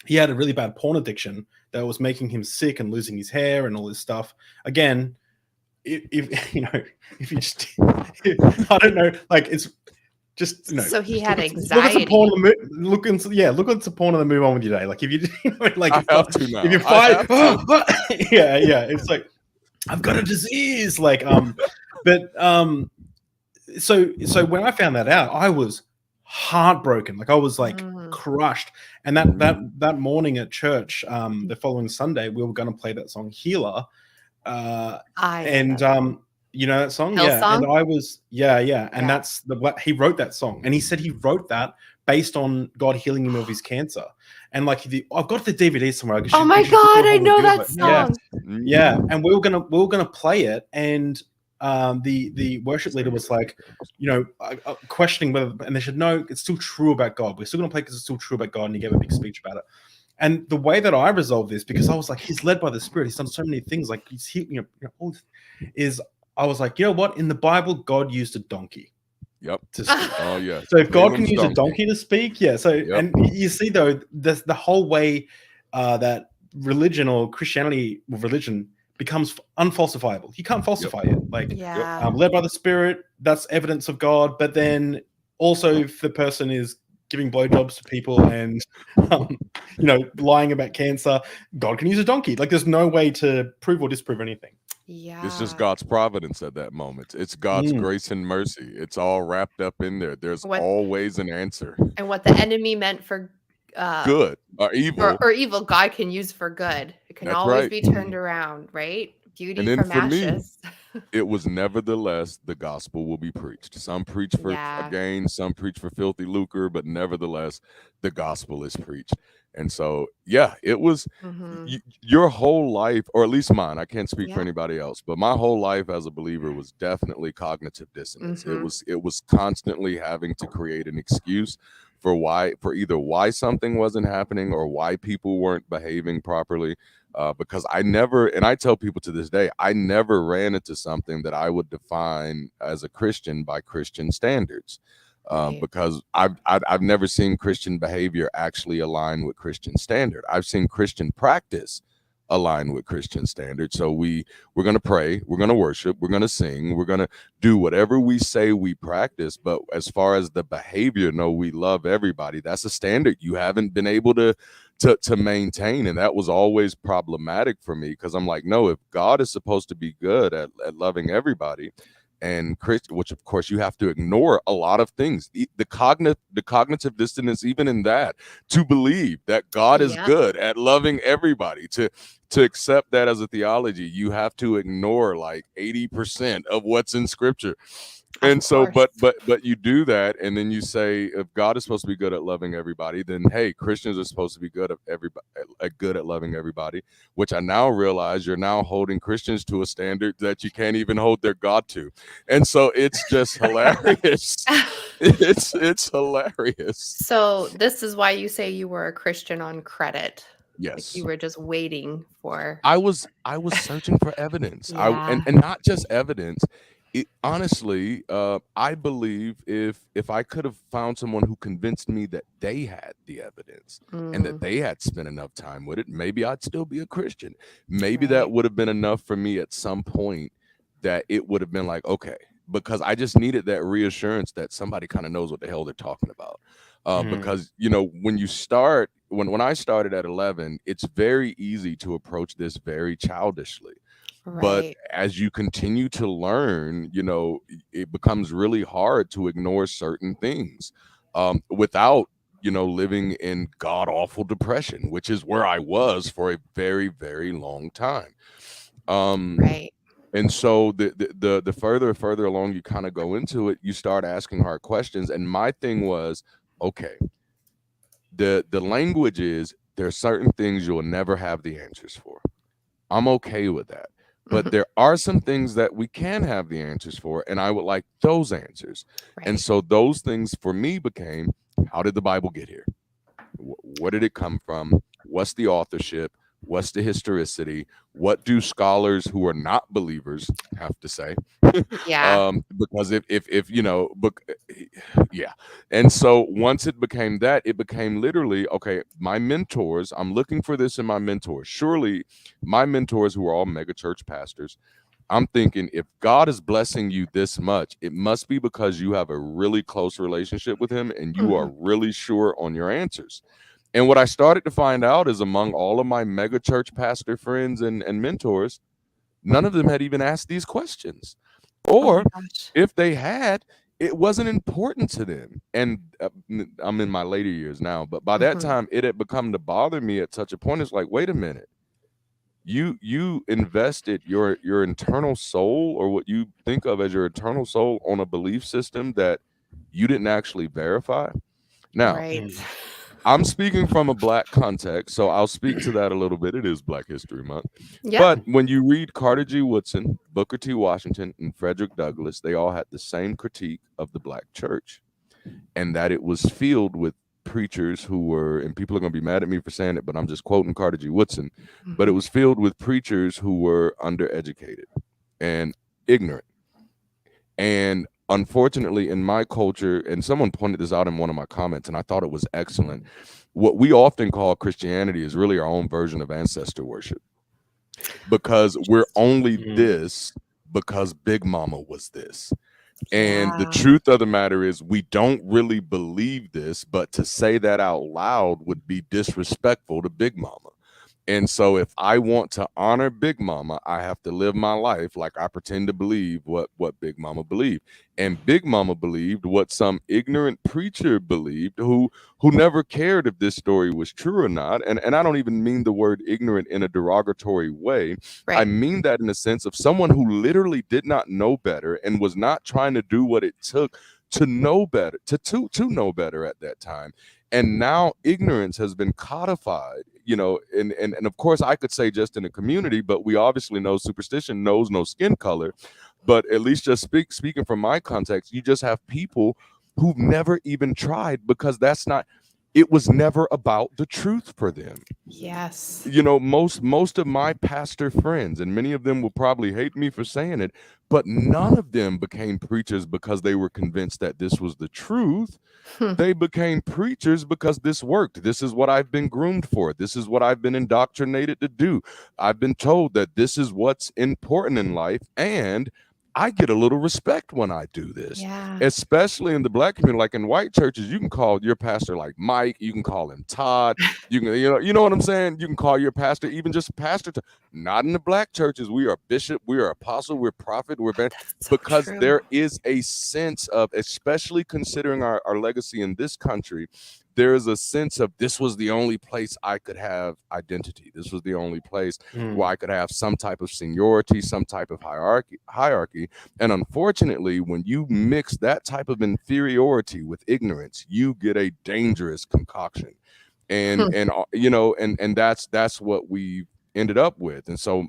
he had a really bad porn addiction that was making him sick and losing his hair and all this stuff. Again, if if you just, I don't know, like it's. Just So he just had look at some porn. anxiety. Look at some porn and then move on with your day. Like if you, like I have to now. if you I fight, have to. yeah, it's like I've got a disease. So when I found that out, I was heartbroken. Like I was like Mm, crushed. And that morning at church, the following Sunday, we were going to play that song Healer. I know And that song. you know that song, yeah. And Hillsong? I was, yeah, and Yeah. that's he wrote that song, and he said he wrote that based on God healing him of his cancer. And like I've got the DVD somewhere. Oh my We should do god, a I whole know review of that it. Yeah, song. yeah. And we were gonna play it, and the worship leader was like, questioning whether, and they said, no, it's still true about God. We're still gonna play because it's still true about God, and he gave a big speech about it. And the way that I resolved this, because I was like, he's led by the Spirit. He's done so many things. Like he's is I was like, you know what? In the Bible, God used a donkey Yep. to speak. Oh yeah. So if God can Balaam's use a donkey to speak, yeah. So and you see though, the whole way that religion or Christianity or religion becomes unfalsifiable. You can't falsify it. Like Yeah. led by the Spirit, that's evidence of God. But then also, if the person is giving blowjobs to people and lying about cancer, God can use a donkey. Like there's no way to prove or disprove anything. It's just Yeah. God's providence at that moment. It's God's grace and mercy. It's all wrapped up in there. There's What always an answer. and what the enemy meant for Good or evil. or evil, God can use for good. It can That's always right. be turned around, right? Beauty And then from for me, ashes. it was nevertheless the gospel will be preached. Some preach for Yeah. gain, some preach for filthy lucre, but nevertheless, the gospel is preached. And so, yeah, it was Mhm. your whole life, or at least mine. I can't speak for Yeah. anybody else, but my whole life as a believer was definitely cognitive dissonance. Mhm. It was constantly having to create an excuse for either why something wasn't happening or why people weren't behaving properly. Because I never, and I tell people to this day, I never ran into something that I would define as a Christian by Christian standards. Right. Because I've never seen Christian behavior actually align with Christian standard. I've seen Christian practice align with Christian standards. So we're going to pray, we're going to worship, we're going to sing, we're going to do whatever we say we practice. But as far as the behavior, no, we love everybody. That's a standard you haven't been able to maintain. And that was always problematic for me, because I'm like, no, if God is supposed to be good at loving everybody, and which of course you have to ignore a lot of things, the cognitive dissonance, even in that, to believe that God is good at loving everybody, to accept that as a theology, you have to ignore like 80% of what's in scripture. And Of so, course. but you do that, and then you say, if God is supposed to be good at loving everybody, then hey, Christians are supposed to be good at good at loving everybody. Which I now realize you're now holding Christians to a standard that you can't even hold their God to, and so it's just hilarious. It's hilarious. So this is why you say you were a Christian on credit. Like Yes. you were just waiting for. I was searching for evidence. Yeah. And not just evidence. Honestly, I believe if I could have found someone who convinced me that they had the evidence and that they had spent enough time with it, maybe I'd still be a Christian. Maybe that Right. would have been enough for me at some point, that it would have been like, okay, because I just needed that reassurance that somebody kind of knows what the hell they're talking about. Because when you start, when I started at 11, it's very easy to approach this very childishly. But Right. as you continue to learn, it becomes really hard to ignore certain things without, living in god awful depression, which is where I was for a very, very long time. Right. And so the further along you kind of go into it, you start asking hard questions. And my thing was, okay, the language is, there are certain things you'll never have the answers for. I'm okay with that. But there are some things that we can have the answers for, and I would like those answers. Right. And so those things for me became, how did the Bible get here? Where did it come from? What's the authorship? What's the historicity? What do scholars who are not believers have to say? Yeah. Because if yeah. And so once it became that, it became literally, okay, my mentors, I'm looking for this in my mentors. Surely my mentors, who are all mega church pastors, I'm thinking, if God is blessing you this much, it must be because you have a really close relationship with him and you are really sure on your answers. And what I started to find out is, among all of my mega church pastor friends and mentors, none of them had even asked these questions. Or if they had, it wasn't important to them. And I'm in my later years now, but by that time, it had become to bother me at such a point. It's like, wait a minute. You invested your internal soul, or what you think of as your eternal soul, on a belief system that you didn't actually verify. Now, Right. I'm speaking from a Black context, so I'll speak to that a little bit. It is Black History Month. Yeah. But when you read Carter G. Woodson, Booker T. Washington, and Frederick Douglass, they all had the same critique of the Black church, and that it was filled with preachers who were, and people are going to be mad at me for saying it, but I'm just quoting Carter G. Woodson, but it was filled with preachers who were undereducated and ignorant. And unfortunately, in my culture, and someone pointed this out in one of my comments, and I thought it was excellent, what we often call Christianity is really our own version of ancestor worship, because we're only this because Big Mama was this. And the truth of the matter is, we don't really believe this, but to say that out loud would be disrespectful to Big Mama. And so if I want to honor Big Mama, I have to live my life like I pretend to believe what Big Mama believed. And Big Mama believed what some ignorant preacher believed, who never cared if this story was true or not. And I don't even mean the word ignorant in a derogatory way. Right. I mean that in the sense of someone who literally did not know better and was not trying to do what it took to know better, to know better at that time. And now ignorance has been codified, and of course I could say just in a community, but we obviously know superstition knows no skin color. But at least just speaking from my context, you just have people who've never even tried, because it was never about the truth for them. Yes. Most of my pastor friends, and many of them will probably hate me for saying it, but none of them became preachers because they were convinced that this was the truth. They became preachers because this worked. This is what I've been groomed for. This is what I've been indoctrinated to do. I've been told that this is what's important in life, and I get a little respect when I do this. Yeah. Especially in the Black community. Like in white churches, you can call your pastor like Mike, you can call him Todd, you can, you know what I'm saying? You can call your pastor even just pastor. Not in the Black churches. We are bishop, we are apostle, we're prophet, we're because true. there is a sense of, especially considering our legacy in this country, there is a sense of this was the only place I could have identity. This was the only place where I could have some type of seniority, some type of hierarchy. And unfortunately, when you mix that type of inferiority with ignorance, you get a dangerous concoction. And you know, and that's what we ended up with. And so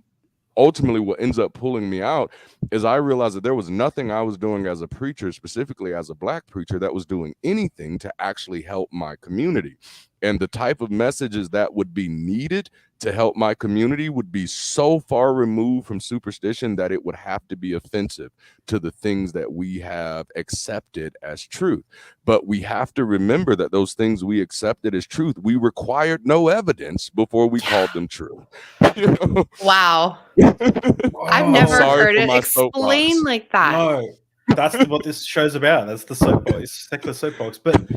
ultimately what ends up pulling me out is I realized that there was nothing I was doing as a preacher, specifically as a Black preacher, that was doing anything to actually help my community. And the type of messages that would be needed to help my community would be so far removed from superstition that it would have to be offensive to the things that we have accepted as truth. But we have to remember that those things we accepted as truth, we required no evidence before we called them true. You know? Wow. I've never heard it explained like that. No, that's what this show's about. That's the soapbox, secular soapbox. But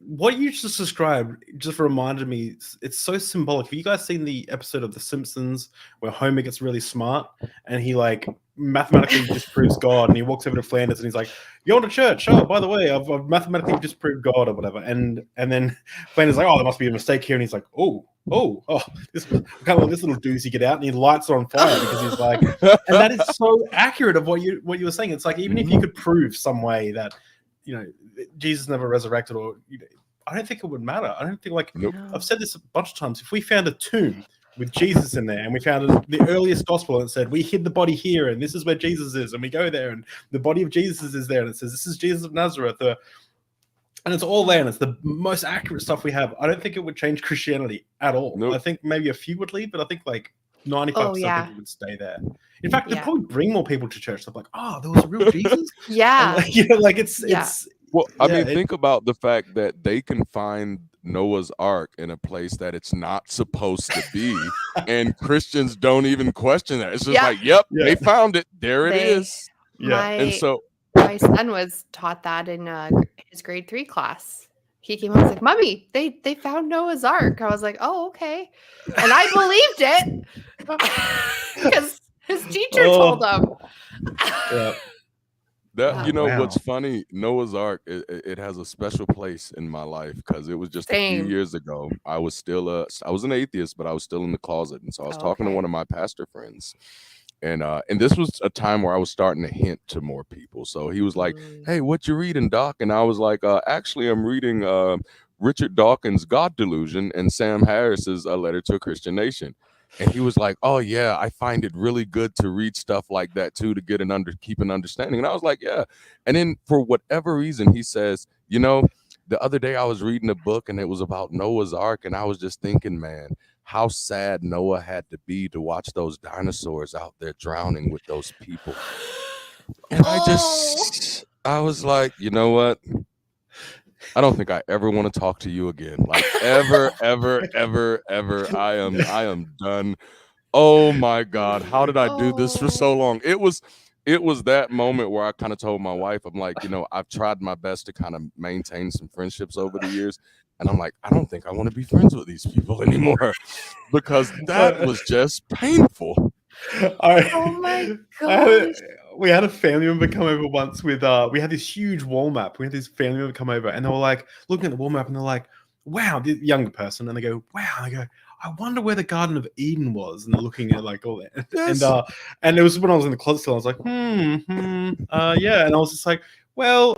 what you just described just reminded me, it's so symbolic. Have you guys seen the episode of The Simpsons where Homer gets really smart and he like mathematically disproves God, and he walks over to Flanders and he's like, "You're to church? Oh, by the way, I've mathematically disproved God," or whatever. And then Flanders is like, "Oh, there must be a mistake here," and he's like, "Oh, this can't let this little doozy get out," and he lights it on fire because he's like, and that is so accurate of what you were saying. It's like, even if you could prove some way that, you know, Jesus never resurrected, or, you know, I don't think it would matter. I don't think, like, I've said this a bunch of times, if we found a tomb with Jesus in there and we found the earliest gospel and it said, "We hid the body here and this is where Jesus is," and we go there and the body of Jesus is there and it says, "This is Jesus of Nazareth," and it's all there and it's the most accurate stuff we have, I don't think it would change Christianity at all. I think maybe a few would leave, but I think like 95% of people would stay there. In fact, it'd probably bring more people to church. They're like, "Oh, there was a real Jesus." Like, you know, like it's well, I mean, think about the fact that they can find Noah's Ark in a place that it's not supposed to be, and Christians don't even question that. It's just like, "Yep, they found it. There it is." And so my son was taught that in his grade 3 class. He came home and was like, "Mommy, they found Noah's Ark." I was like, "Oh, okay," and I believed it because his teacher told him. That, you know, what's funny, Noah's Ark, it has a special place in my life because it was just a few years ago. I was an atheist, but I was still in the closet. And so I was talking to one of my pastor friends, and this was a time where I was starting to hint to more people. So he was like, "Hey, what you reading, Doc?" And I was like, "Actually, I'm reading Richard Dawkins' God Delusion and Sam Harris's A Letter to a Christian Nation." And he was like, "Oh yeah, I find it really good to read stuff like that too, to get keep an understanding." And I was like, "Yeah." And then for whatever reason, he says, "You know, the other day I was reading a book and it was about Noah's Ark, and I was just thinking, man, how sad Noah had to be to watch those dinosaurs out there drowning with those people." And I was like, "You know what? I don't think I ever want to talk to you again. Like ever. I am done." Oh my God. How did I do this for so long? It was that moment where I kind of told my wife, I'm like, you know, I've tried my best to kind of maintain some friendships over the years. And I'm like, I don't think I want to be friends with these people anymore because that was just painful. Oh my God. We had a family member come over once with we had this huge wall map. We had this family member come over and they were like looking at the wall map and they're like, "Wow," the younger person, and they go, "Wow." And I go, "I wonder where the Garden of Eden was." And they're looking at like all that. Yes. And it was when I was in the closet still, I was like, yeah. And I was just like, "Well,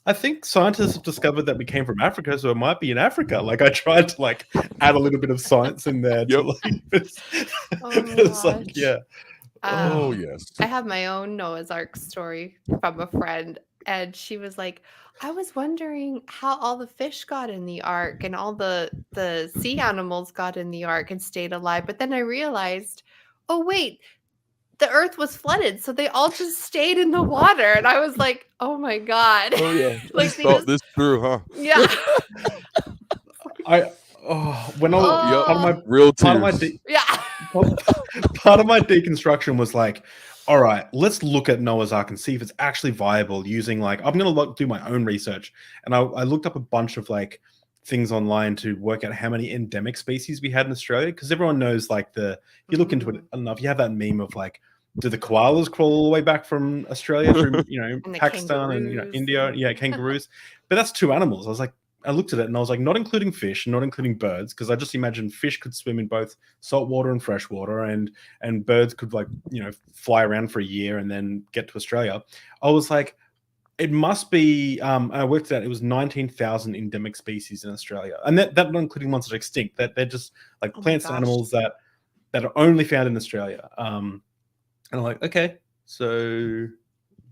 I think scientists have discovered that we came from Africa, so it might be in Africa." Like I tried to like add a little bit of science in there. To, like, it's like, yeah. Oh yes. I have my own Noah's Ark story from a friend, and she was like, "I was wondering how all the fish got in the ark and all the sea animals got in the ark and stayed alive. But then I realized, oh wait, the earth was flooded, so they all just stayed in the water." And I was like, "Oh my God." Oh yeah. Like thought this through, huh? Yeah. Part of my deconstruction was like, all right, let's look at Noah's Ark and see if it's actually viable using like, I'm going to do my own research. And I looked up a bunch of like things online to work out how many endemic species we had in Australia. Because everyone knows like you look into it enough, you have that meme of like, do the koalas crawl all the way back from Australia through, you know, Pakistan and, you know, India? Yeah, kangaroos. But that's two animals. I was like, I looked at it and I was like, not including fish, not including birds, because I just imagine fish could swim in both salt water and fresh water, and birds could, like, fly around for a year and then get to Australia. I was like, it must be. I worked out it was 19,000 endemic species in Australia, and that not including ones that are extinct. That they're just like plants and animals that are only found in Australia. And I'm like, okay, so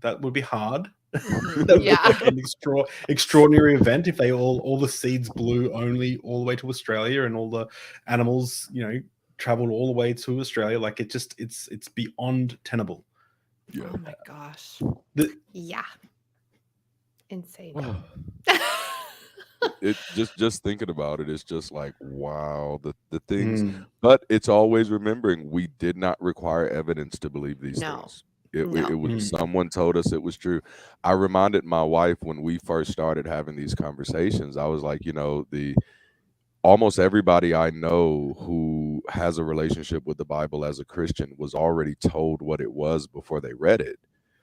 that would be hard. That would be like an extraordinary event if they all the seeds blew only all the way to Australia, and all the animals, traveled all the way to Australia. Like, it's beyond tenable. Yeah. Oh my gosh. Insane. It just thinking about it, it's just like, wow, the things. But it's always remembering we did not require evidence to believe these things. It was someone told us it was true. I reminded my wife when we first started having these conversations, I was like, almost everybody I know who has a relationship with the Bible as a Christian was already told what it was before they read it.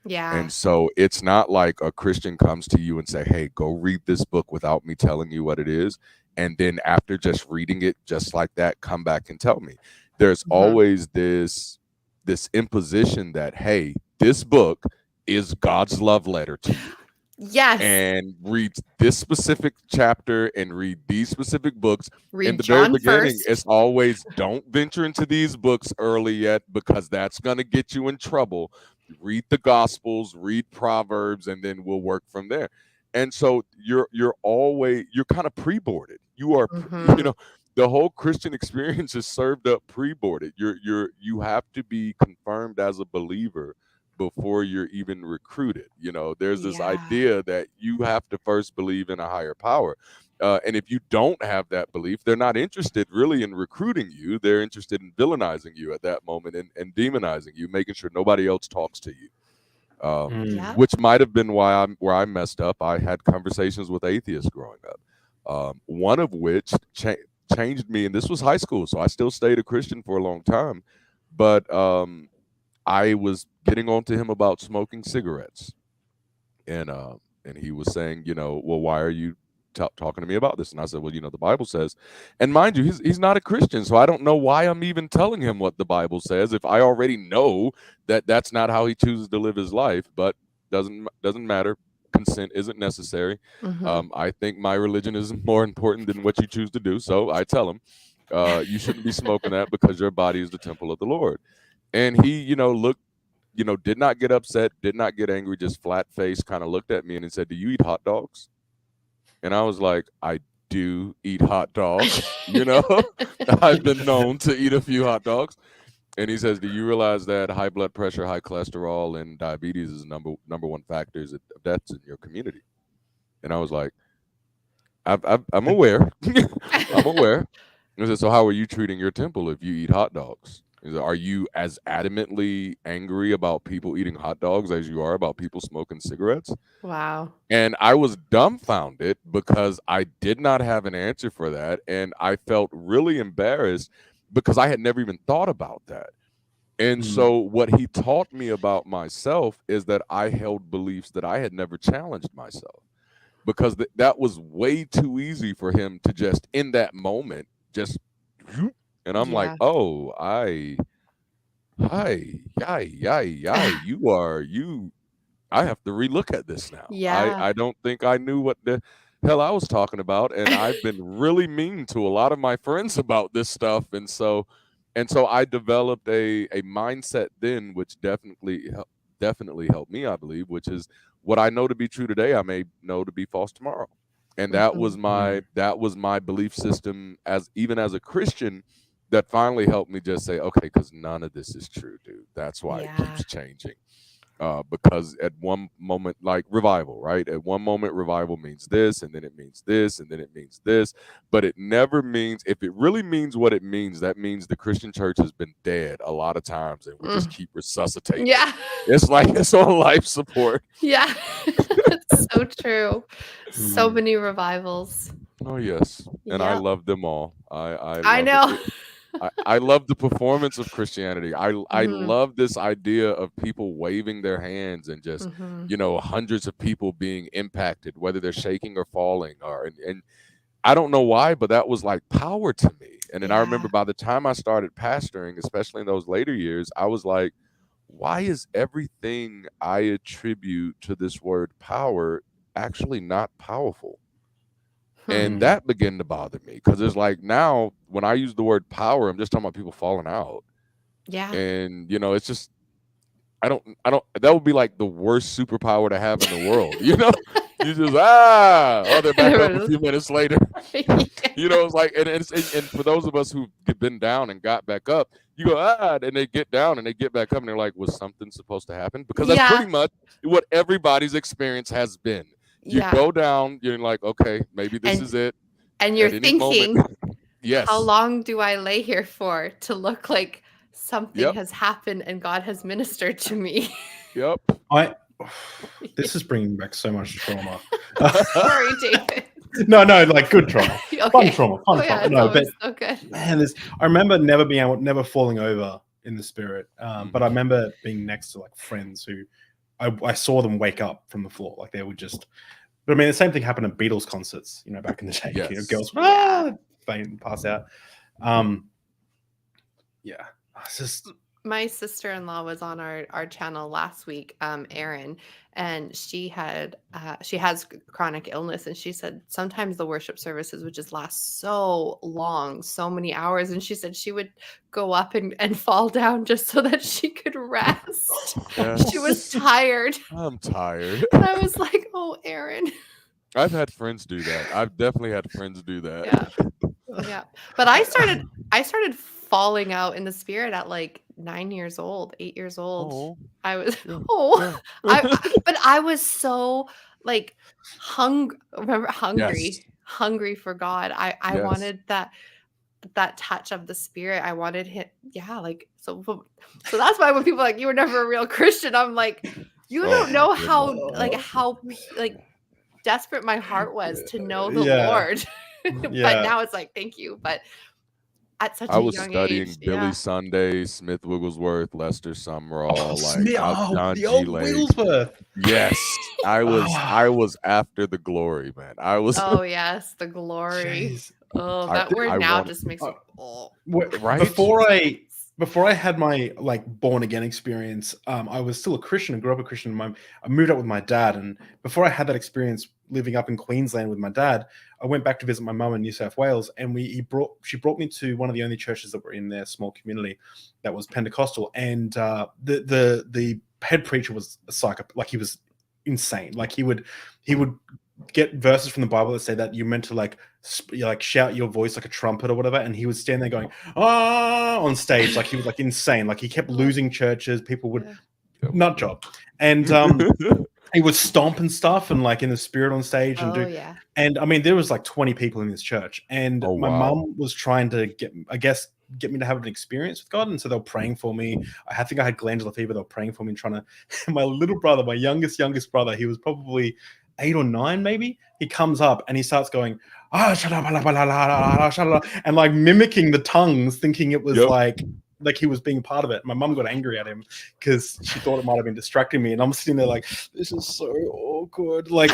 Yeah. And so it's not like a Christian comes to you and say, hey, go read this book without me telling you what it is. And then after just reading it just like that, come back and tell me. There's always this imposition that, hey, this book is God's love letter to you. Yes. And read this specific chapter and read these specific books. Read in the John very beginning, first. It's always don't venture into these books early yet, because that's going to get you in trouble. Read the Gospels, read Proverbs, and then we'll work from there. And so you're kind of pre-boarded. You are, the whole Christian experience is served up pre-boarded. You have to be confirmed as a believer before you're even recruited. There's this idea that you have to first believe in a higher power. And if you don't have that belief, they're not interested really in recruiting you. They're interested in villainizing you at that moment and demonizing you, making sure nobody else talks to you. Which might have been where I messed up. I had conversations with atheists growing up, one of which changed me. And this was high school, so I still stayed a Christian for a long time. But I was getting on to him about smoking cigarettes. And he was saying, well, why are you talking to me about this? And I said, well, the Bible says, and mind you, he's not a Christian, so I don't know why I'm even telling him what the Bible says if I already know that that's not how he chooses to live his life. But doesn't matter. Consent isn't necessary. I think my religion is more important than what you choose to do, so I tell him, you shouldn't be smoking that because your body is the temple of the Lord. And he looked, did not get upset, did not get angry, just flat face, kind of looked at me and said, do you eat hot dogs? And I was like, I do eat hot dogs. I've been known to eat a few hot dogs. And he says, do you realize that high blood pressure, high cholesterol, and diabetes is number one factors of deaths in your community? And I was like, I'm aware. I'm aware. He said, so how are you treating your temple if you eat hot dogs? He said, are you as adamantly angry about people eating hot dogs as you are about people smoking cigarettes? Wow. And I was dumbfounded because I did not have an answer for that. And I felt really embarrassed because I had never even thought about that. And so what he taught me about myself is that I held beliefs that I had never challenged myself, because that was way too easy for him to just in that moment, just, and I'm like, oh, I have to relook at this now. I don't think I knew what the hell I was talking about. And I've been really mean to a lot of my friends about this stuff. And so I developed a mindset then, which definitely helped me, I believe, which is what I know to be true today, I may know to be false tomorrow. And that was my belief system even as a Christian, that finally helped me just say, okay, because none of this is true, dude. That's why it keeps changing. Because at one moment, like revival, right? At one moment, revival means this, and then it means this, and then it means this. But it never means, if it really means what it means, that means the Christian church has been dead a lot of times, and we just keep resuscitating. Yeah. It's like it's on life support. Yeah. It's so true. So many revivals. Oh, yes. And I love them all. I know. I love the performance of Christianity. I Mhm. love this idea of people waving their hands and just Mhm. hundreds of people being impacted, whether they're shaking or falling, and I don't know why, but that was like power to me. And then I remember Yeah. by the time I started pastoring, especially in those later years, I was like, why is everything I attribute to this word power actually not powerful? And Hmm. that began to bother me because it's like now when I use the word power, I'm just talking about people falling out. Yeah. And it's just I don't that would be like the worst superpower to have in the world. You just they're back up a few minutes later. Yeah. It's like and for those of us who've been down and got back up, you go and they get down and they get back up and they're like, was something supposed to happen? Because that's Yeah. pretty much what everybody's experience has been. You Yeah. go down, you're like, okay, maybe this is it. And you're At any moment, thinking, yes. how long do I lay here for to look like something Yep. has happened and God has ministered to me? Yep. This is bringing back so much trauma. Sorry, David. No, like good trauma, Okay. fun trauma. Yeah, No, but it's so good. man, I remember never falling over in the spirit. But I remember being next to like friends who I saw them wake up from the floor, like they would just. But I mean, the same thing happened at Beatles concerts, back in the day. Yes. Girls faint, pass out. Yeah, it's just. My sister-in-law was on our channel last week, Erin, and she has chronic illness, and she said sometimes the worship services would just last so long, so many hours, and she said she would go up and fall down just so that she could rest. Yes. She was tired. I'm tired. And I was like, oh, Erin. I've had friends do that. I've definitely had friends do that. Yeah. But I started falling out in the spirit at like 9 years old, 8 years old. Oh. I was Yeah. but I was so like hungry for God. I Yes. wanted that touch of the spirit. I wanted him. Yeah, like so that's why when people are like, you were never a real Christian, I'm like, you don't know how desperate my heart was to know the Lord. But now it's like, thank you. But at such a young age. I was studying Billy Sunday, Smith Wigglesworth, Lester Sumrall, John the G. old Lake. Wigglesworth. Yes, I was after the glory, man. I was. Oh yes, the glory. Jeez. Oh, that word now just makes me. Right before I had my like born again experience, I was still a Christian and grew up a Christian. I moved up with my dad, and before I had that experience living up in Queensland with my dad, I went back to visit my mum in New South Wales, and she brought me to one of the only churches that were in their small community that was Pentecostal, and the head preacher was a psycho, like he was insane. Like he would get verses from the Bible that say that you're meant to like shout your voice like a trumpet or whatever, and he would stand there going on stage, like he was like insane, like he kept losing churches, people would nut job, and he would stomp and stuff and like in the spirit on stage and and I mean there was like 20 people in this church, and my mum was trying to get me to have an experience with God, and so they were praying for me. I think I had glandular fever. They were praying for me and trying to. My little brother, my youngest brother, he was probably 8 or 9 maybe, he comes up and he starts going and like mimicking the tongues, thinking it was like he was being part of it. My mum got angry at him because she thought it might have been distracting me, and I'm sitting there like, this is so awkward. Like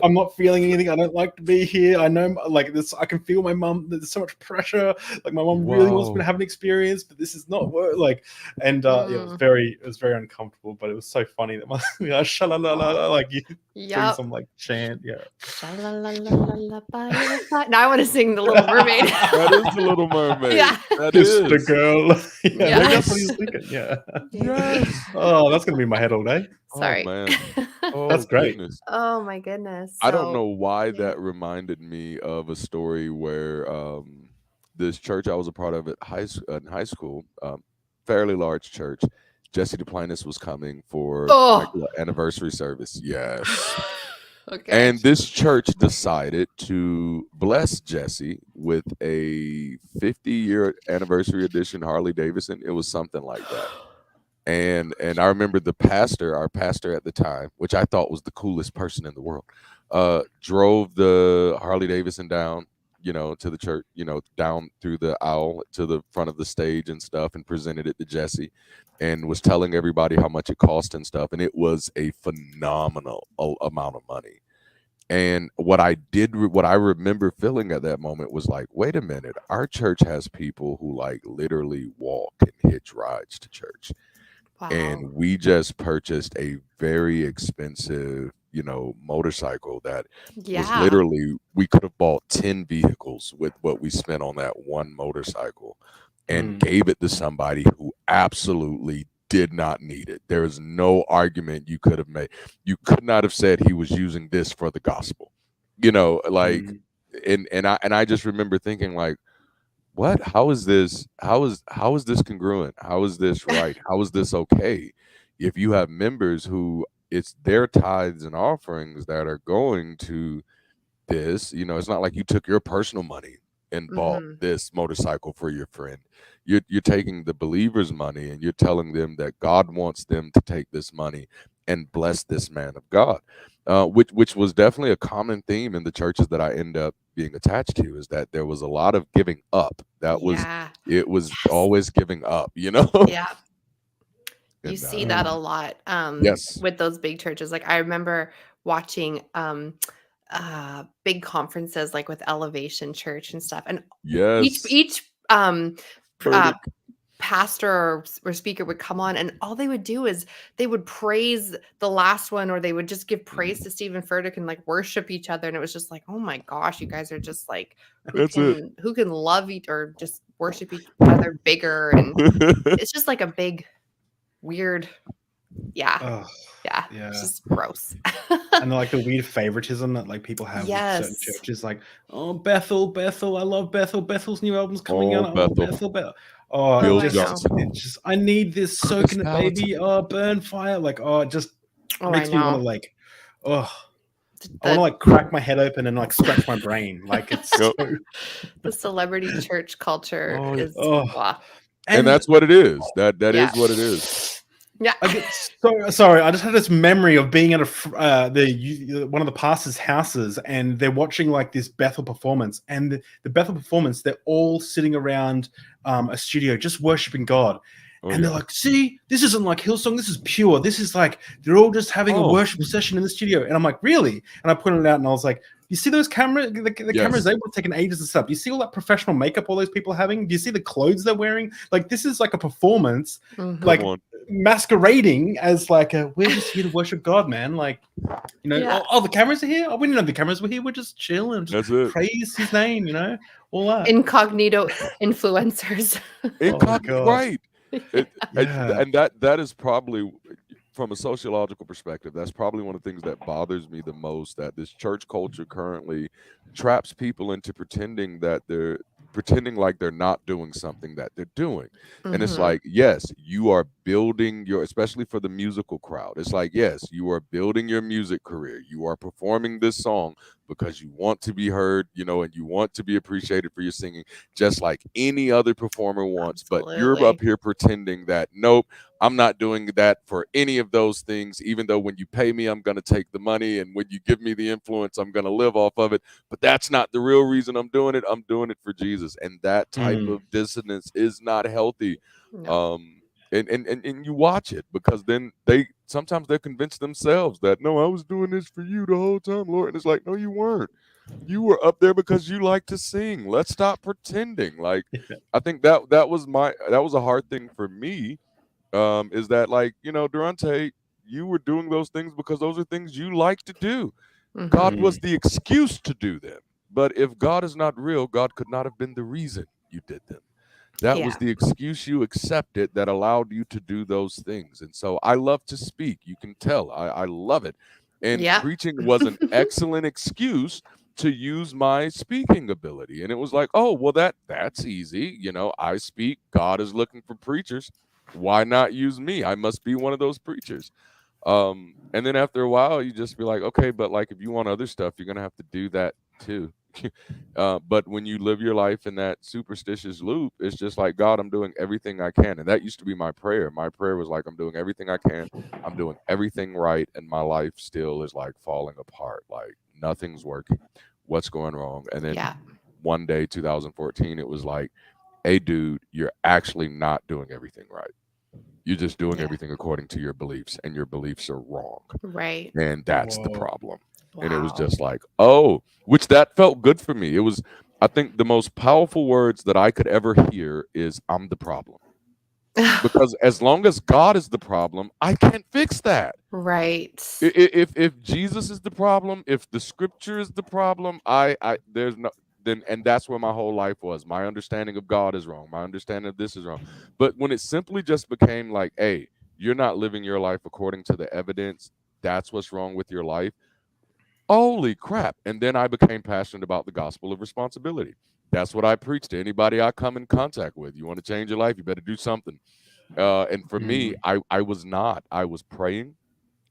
I'm not feeling anything. I don't like to be here. I know like this. I can feel my mum. There's so much pressure. Like my mum really wants me to have an experience, but this is not work. Like, and it was very uncomfortable. But it was so funny that my like you doing some like chant. Now I want to sing The Little Mermaid. That is The Little Mermaid. Yeah, that is the girl. Yes. That's what he's thinking. Yes. Oh, that's gonna be my head all day. Sorry. Oh, man. Oh, that's great. Goodness. Oh my goodness. I don't know why that reminded me of a story where this church I was a part of in high school, fairly large church. Jesse Duplantis was coming for like an anniversary service. Yes. Okay. And this church decided to bless Jesse with a 50-year anniversary edition Harley Davidson. It was something like that. And I remember our pastor at the time, which I thought was the coolest person in the world, drove the Harley Davidson down, to the church, down through the aisle to the front of the stage and stuff, and presented it to Jesse, and was telling everybody how much it cost and stuff. And it was a phenomenal amount of money. And what I remember feeling at that moment was like, wait a minute, our church has people who like literally walk and hitch rides to church. Wow. And we just purchased a very expensive, motorcycle that was literally, we could have bought 10 vehicles with what we spent on that one motorcycle, and gave it to somebody who absolutely did not need it. There is no argument you could have made. You could not have said he was using this for the gospel, and I just remember thinking like, what? How is this congruent? How is this right? How is this okay? If you have members who it's their tithes and offerings that are going to this, it's not like you took your personal money and bought this motorcycle for your friend. You're taking the believers' money and you're telling them that God wants them to take this money and bless this man of God, which was definitely a common theme in the churches that I end up being attached to, is that there was a lot of giving up. It was always giving up, Yeah. You And, see that a lot yes. with those big churches. Like I remember watching big conferences like with Elevation Church and stuff. And yes, each pastor or speaker would come on, and all they would do is they would praise the last one, or they would just give praise to Stephen Furtick and like worship each other. And it was just like, oh my gosh, you guys are just like, who can love each or just worship each other bigger. And it's just like a big weird, it's just gross. And like the weird favoritism that like people have with certain churches, like, oh, Bethel, I love Bethel. Bethel's new album's coming out. Bethel. Oh, I need this soaking it, baby. Oh, burn fire. Like, it just makes me want to like, I want to like crack my head open and like scratch my brain. Like it's the celebrity church culture is and that's what it is. That is what it is. Yeah. I get so sorry. I just had this memory of being at one of the pastors' houses, and they're watching like this Bethel performance. And the Bethel performance, they're all sitting around a studio just worshiping God. They're like, see, this isn't like Hillsong. This is pure. This is like they're all just having a worship session in the studio. And I'm like, really? And I pointed it out, and I was like, you see those cameras? The cameras, they would have taken ages to set up. You see all that professional makeup all those people are having? Do you see the clothes they're wearing? Like, this is like a performance, like masquerading as like we're just here to worship God, man. Like, the cameras are here. Oh, we didn't know the cameras were here. We're just chilling, just praise His name. All that incognito influencers. Right. And that is probably, from a sociological perspective, that's probably one of the things that bothers me the most, that this church culture currently traps people into pretending like they're not doing something that they're doing. And it's like, yes, you are building especially for the musical crowd, it's like, yes, you are building your music career. You are performing this song because you want to be heard, and you want to be appreciated for your singing, just like any other performer wants. Absolutely. But you're up here pretending that, nope, I'm not doing that for any of those things, even though when you pay me, I'm going to take the money, and when you give me the influence, I'm going to live off of it. But that's not the real reason I'm doing it. I'm doing it for Jesus. And that type of dissonance is not healthy. No. And you watch it, because then sometimes they're convinced themselves that, no, I was doing this for you the whole time, Lord. And it's like, no, you weren't. You were up there because you like to sing. Let's stop pretending. Like, I think that was a hard thing for me. Is that, like, Darante, you were doing those things because those are things you like to do. God was the excuse to do them. But if God is not real, God could not have been the reason you did them. That was the excuse you accepted that allowed you to do those things. And so I love to speak. You can tell. I love it. And preaching was an excellent excuse to use my speaking ability. And it was like, oh, well, that's easy. I speak. God is looking for preachers. Why not use me? I must be one of those preachers. And then after a while, you just be like, okay, but like, if you want other stuff, you're going to have to do that too. But when you live your life in that superstitious loop, it's just like, God, I'm doing everything I can. And that used to be my prayer. My prayer was like, I'm doing everything I can. I'm doing everything right. And my life still is like falling apart. Like, nothing's working. What's going wrong? And then one day, 2014, it was like, hey, dude, you're actually not doing everything right. You're just doing everything according to your beliefs, and your beliefs are wrong. Right. And that's the Whoa. problem. Wow. And it was just like, oh, which that felt good for me. It was, I think the most powerful words that I could ever hear is, I'm the problem. Because as long as God is the problem, I can't fix that. Right. If Jesus is the problem, if the scripture is the problem, there's no, then, and that's where my whole life was. My understanding of God is wrong. My understanding of this is wrong. But when it simply just became like, hey, you're not living your life according to the evidence, that's what's wrong with your life. Holy crap. And then I became passionate about the gospel of responsibility. That's what I preach to anybody I come in contact with. You want to change your life, you better do something. And for me, I was not. I was praying,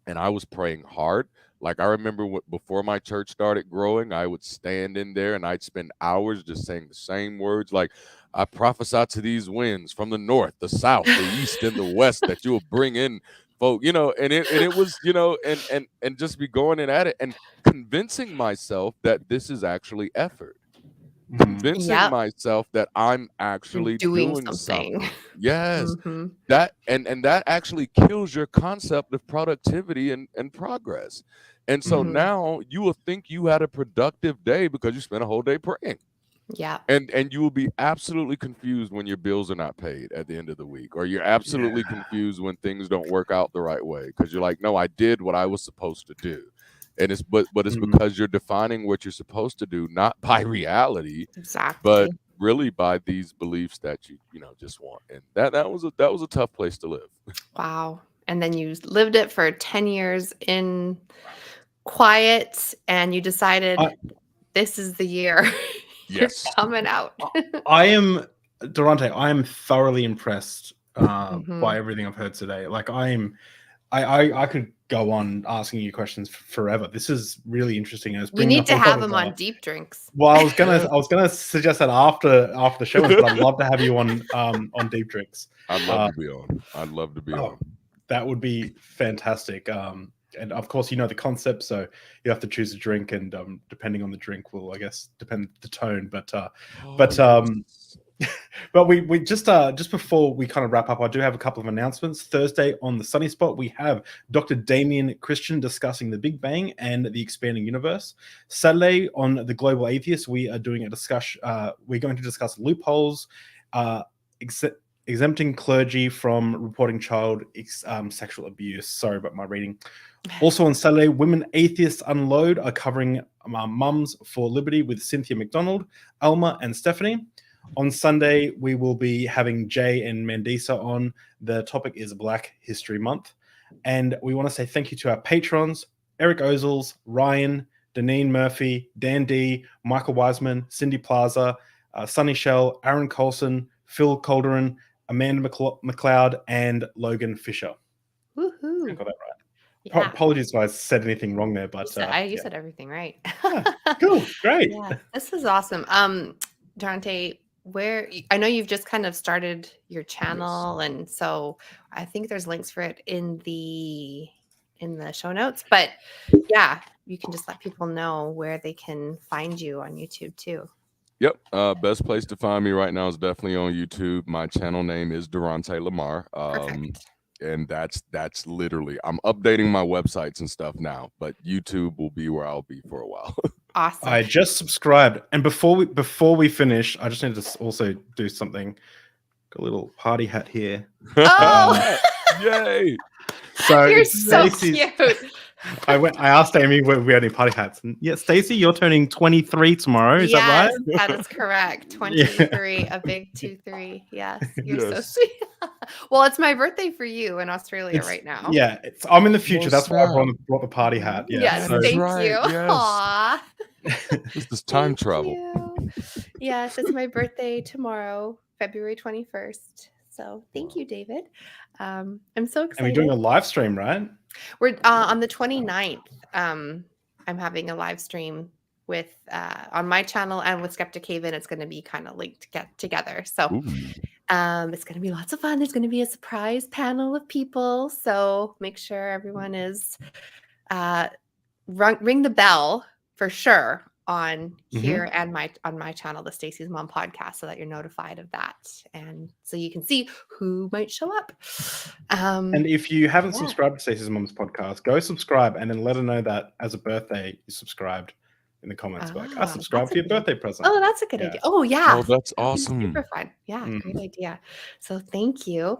and I was praying hard. Like, I remember before my church started growing, I would stand in there and I'd spend hours just saying the same words. Like, I prophesy to these winds from the north, the south, the east, and the west that you will bring in folk, and it was, and just be going in at it and convincing myself that this is actually effort. Convincing myself that I'm actually doing something. Yes. That and that actually kills your concept of productivity and progress. And so now you will think you had a productive day because you spent a whole day praying. Yeah. And you will be absolutely confused when your bills are not paid at the end of the week, or you're absolutely confused when things don't work out the right way, because you're like, no, I did what I was supposed to do. And it's but it's because you're defining what you're supposed to do, not by reality, but really by these beliefs that you just want. And that was a tough place to live. Wow. And then you lived it for 10 years in quiet, and you decided this is the year. Yes. You're coming out. Darante, I am thoroughly impressed by everything I've heard today. Like, I could go on asking you questions forever. This is really interesting. You need to have him on Deep Drinks. Well, I was gonna suggest that after the show, but I'd love to have you on Deep Drinks. I'd love to be on. I'd love to be on. That would be fantastic. And of course, you know the concept, so you have to choose a drink, and depending on the drink will, I guess, depend the tone. But we just before we kind of wrap up, I do have a couple of announcements. Thursday on the Sunny Spot, we have Dr. Damien Christian discussing the Big Bang and the expanding universe. Saturday on the Global Atheist, we are doing a discussion. We're going to discuss loopholes, exempting clergy from reporting child sexual abuse. Sorry about my reading. Also on Saturday, Women Atheists Unload are covering Mums for Liberty with Cynthia McDonald, Alma, and Stephanie. On Sunday, we will be having Jay and Mandisa on. The topic is Black History Month. And we want to say thank you to our patrons, Eric Ozols, Rion, Deneen Murphy, Dan D, Michael Wiseman, Cindy Plaza, Sunny Shell, Aaron Coalson, Phil Calderone, Amanda McLeod, and Logan Fisher. Woohoo. I got that right. Yeah. Apologies if I said anything wrong there, but you said everything right. Cool, great. Yeah, this is awesome. Darante, I know you've just kind of started your channel, and so I think there's links for it in the show notes. But yeah, you can just let people know where they can find you on YouTube too. Yep. Best place to find me right now is definitely on YouTube. My channel name is Darante Lamar. Perfect. And that's literally, I'm updating my websites and stuff now, but YouTube will be where I'll be for a while. Awesome. I just subscribed, and before we finish, I just need to also do something. Got a little party hat here. Oh, yay! So you're so cute. I asked Amy whether we had any party hats, and yeah, Stacey, you're turning 23 tomorrow. Is that right? That is correct. 23, a big 2-3. Yes, you're so sweet. Well, it's my birthday for you in Australia right now. Yeah, I'm in the future. That's why I brought the party hat. Yeah, yes, thank you. Yes. Aww. This is time travel. Yes, it's my birthday tomorrow, February 21st. So thank you, David. I'm so excited. And we're doing a live stream, right? We're on the 29th. I'm having a live stream with on my channel and with Skeptic Haven. It's going to be kind of linked together. So it's going to be lots of fun. There's going to be a surprise panel of people. So make sure everyone is ring the bell for sure on here and on my channel, the Stacy's Mom podcast, so that you're notified of that, and so you can see who might show up. And if you haven't subscribed to Stacy's Mom's podcast, go subscribe and then let her know that as a birthday you subscribed in the comments. Like, I subscribed to your birthday present. Oh, that's a good idea. Oh yeah. Oh, that's awesome. Super fun. Yeah, great idea. So thank you.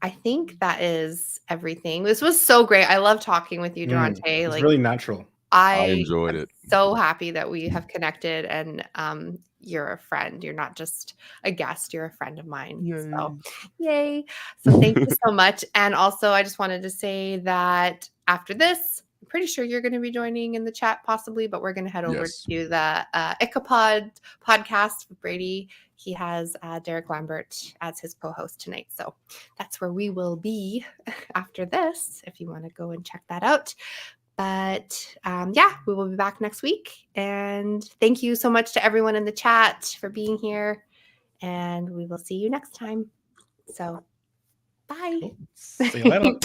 I think that is everything. This was so great. I love talking with you, Darante. It's like really natural. I enjoyed it. So happy that we have connected, and you're a friend. You're not just a guest. You're a friend of mine. Yay. So yay. So thank you so much. And also I just wanted to say that after this, I'm pretty sure you're going to be joining in the chat possibly, but we're going to head over to the Icapod podcast with Brady. He has Derek Lambert as his co-host tonight. So that's where we will be after this, if you want to go and check that out. But we will be back next week. And thank you so much to everyone in the chat for being here. And we will see you next time. So bye. Cool. See you later.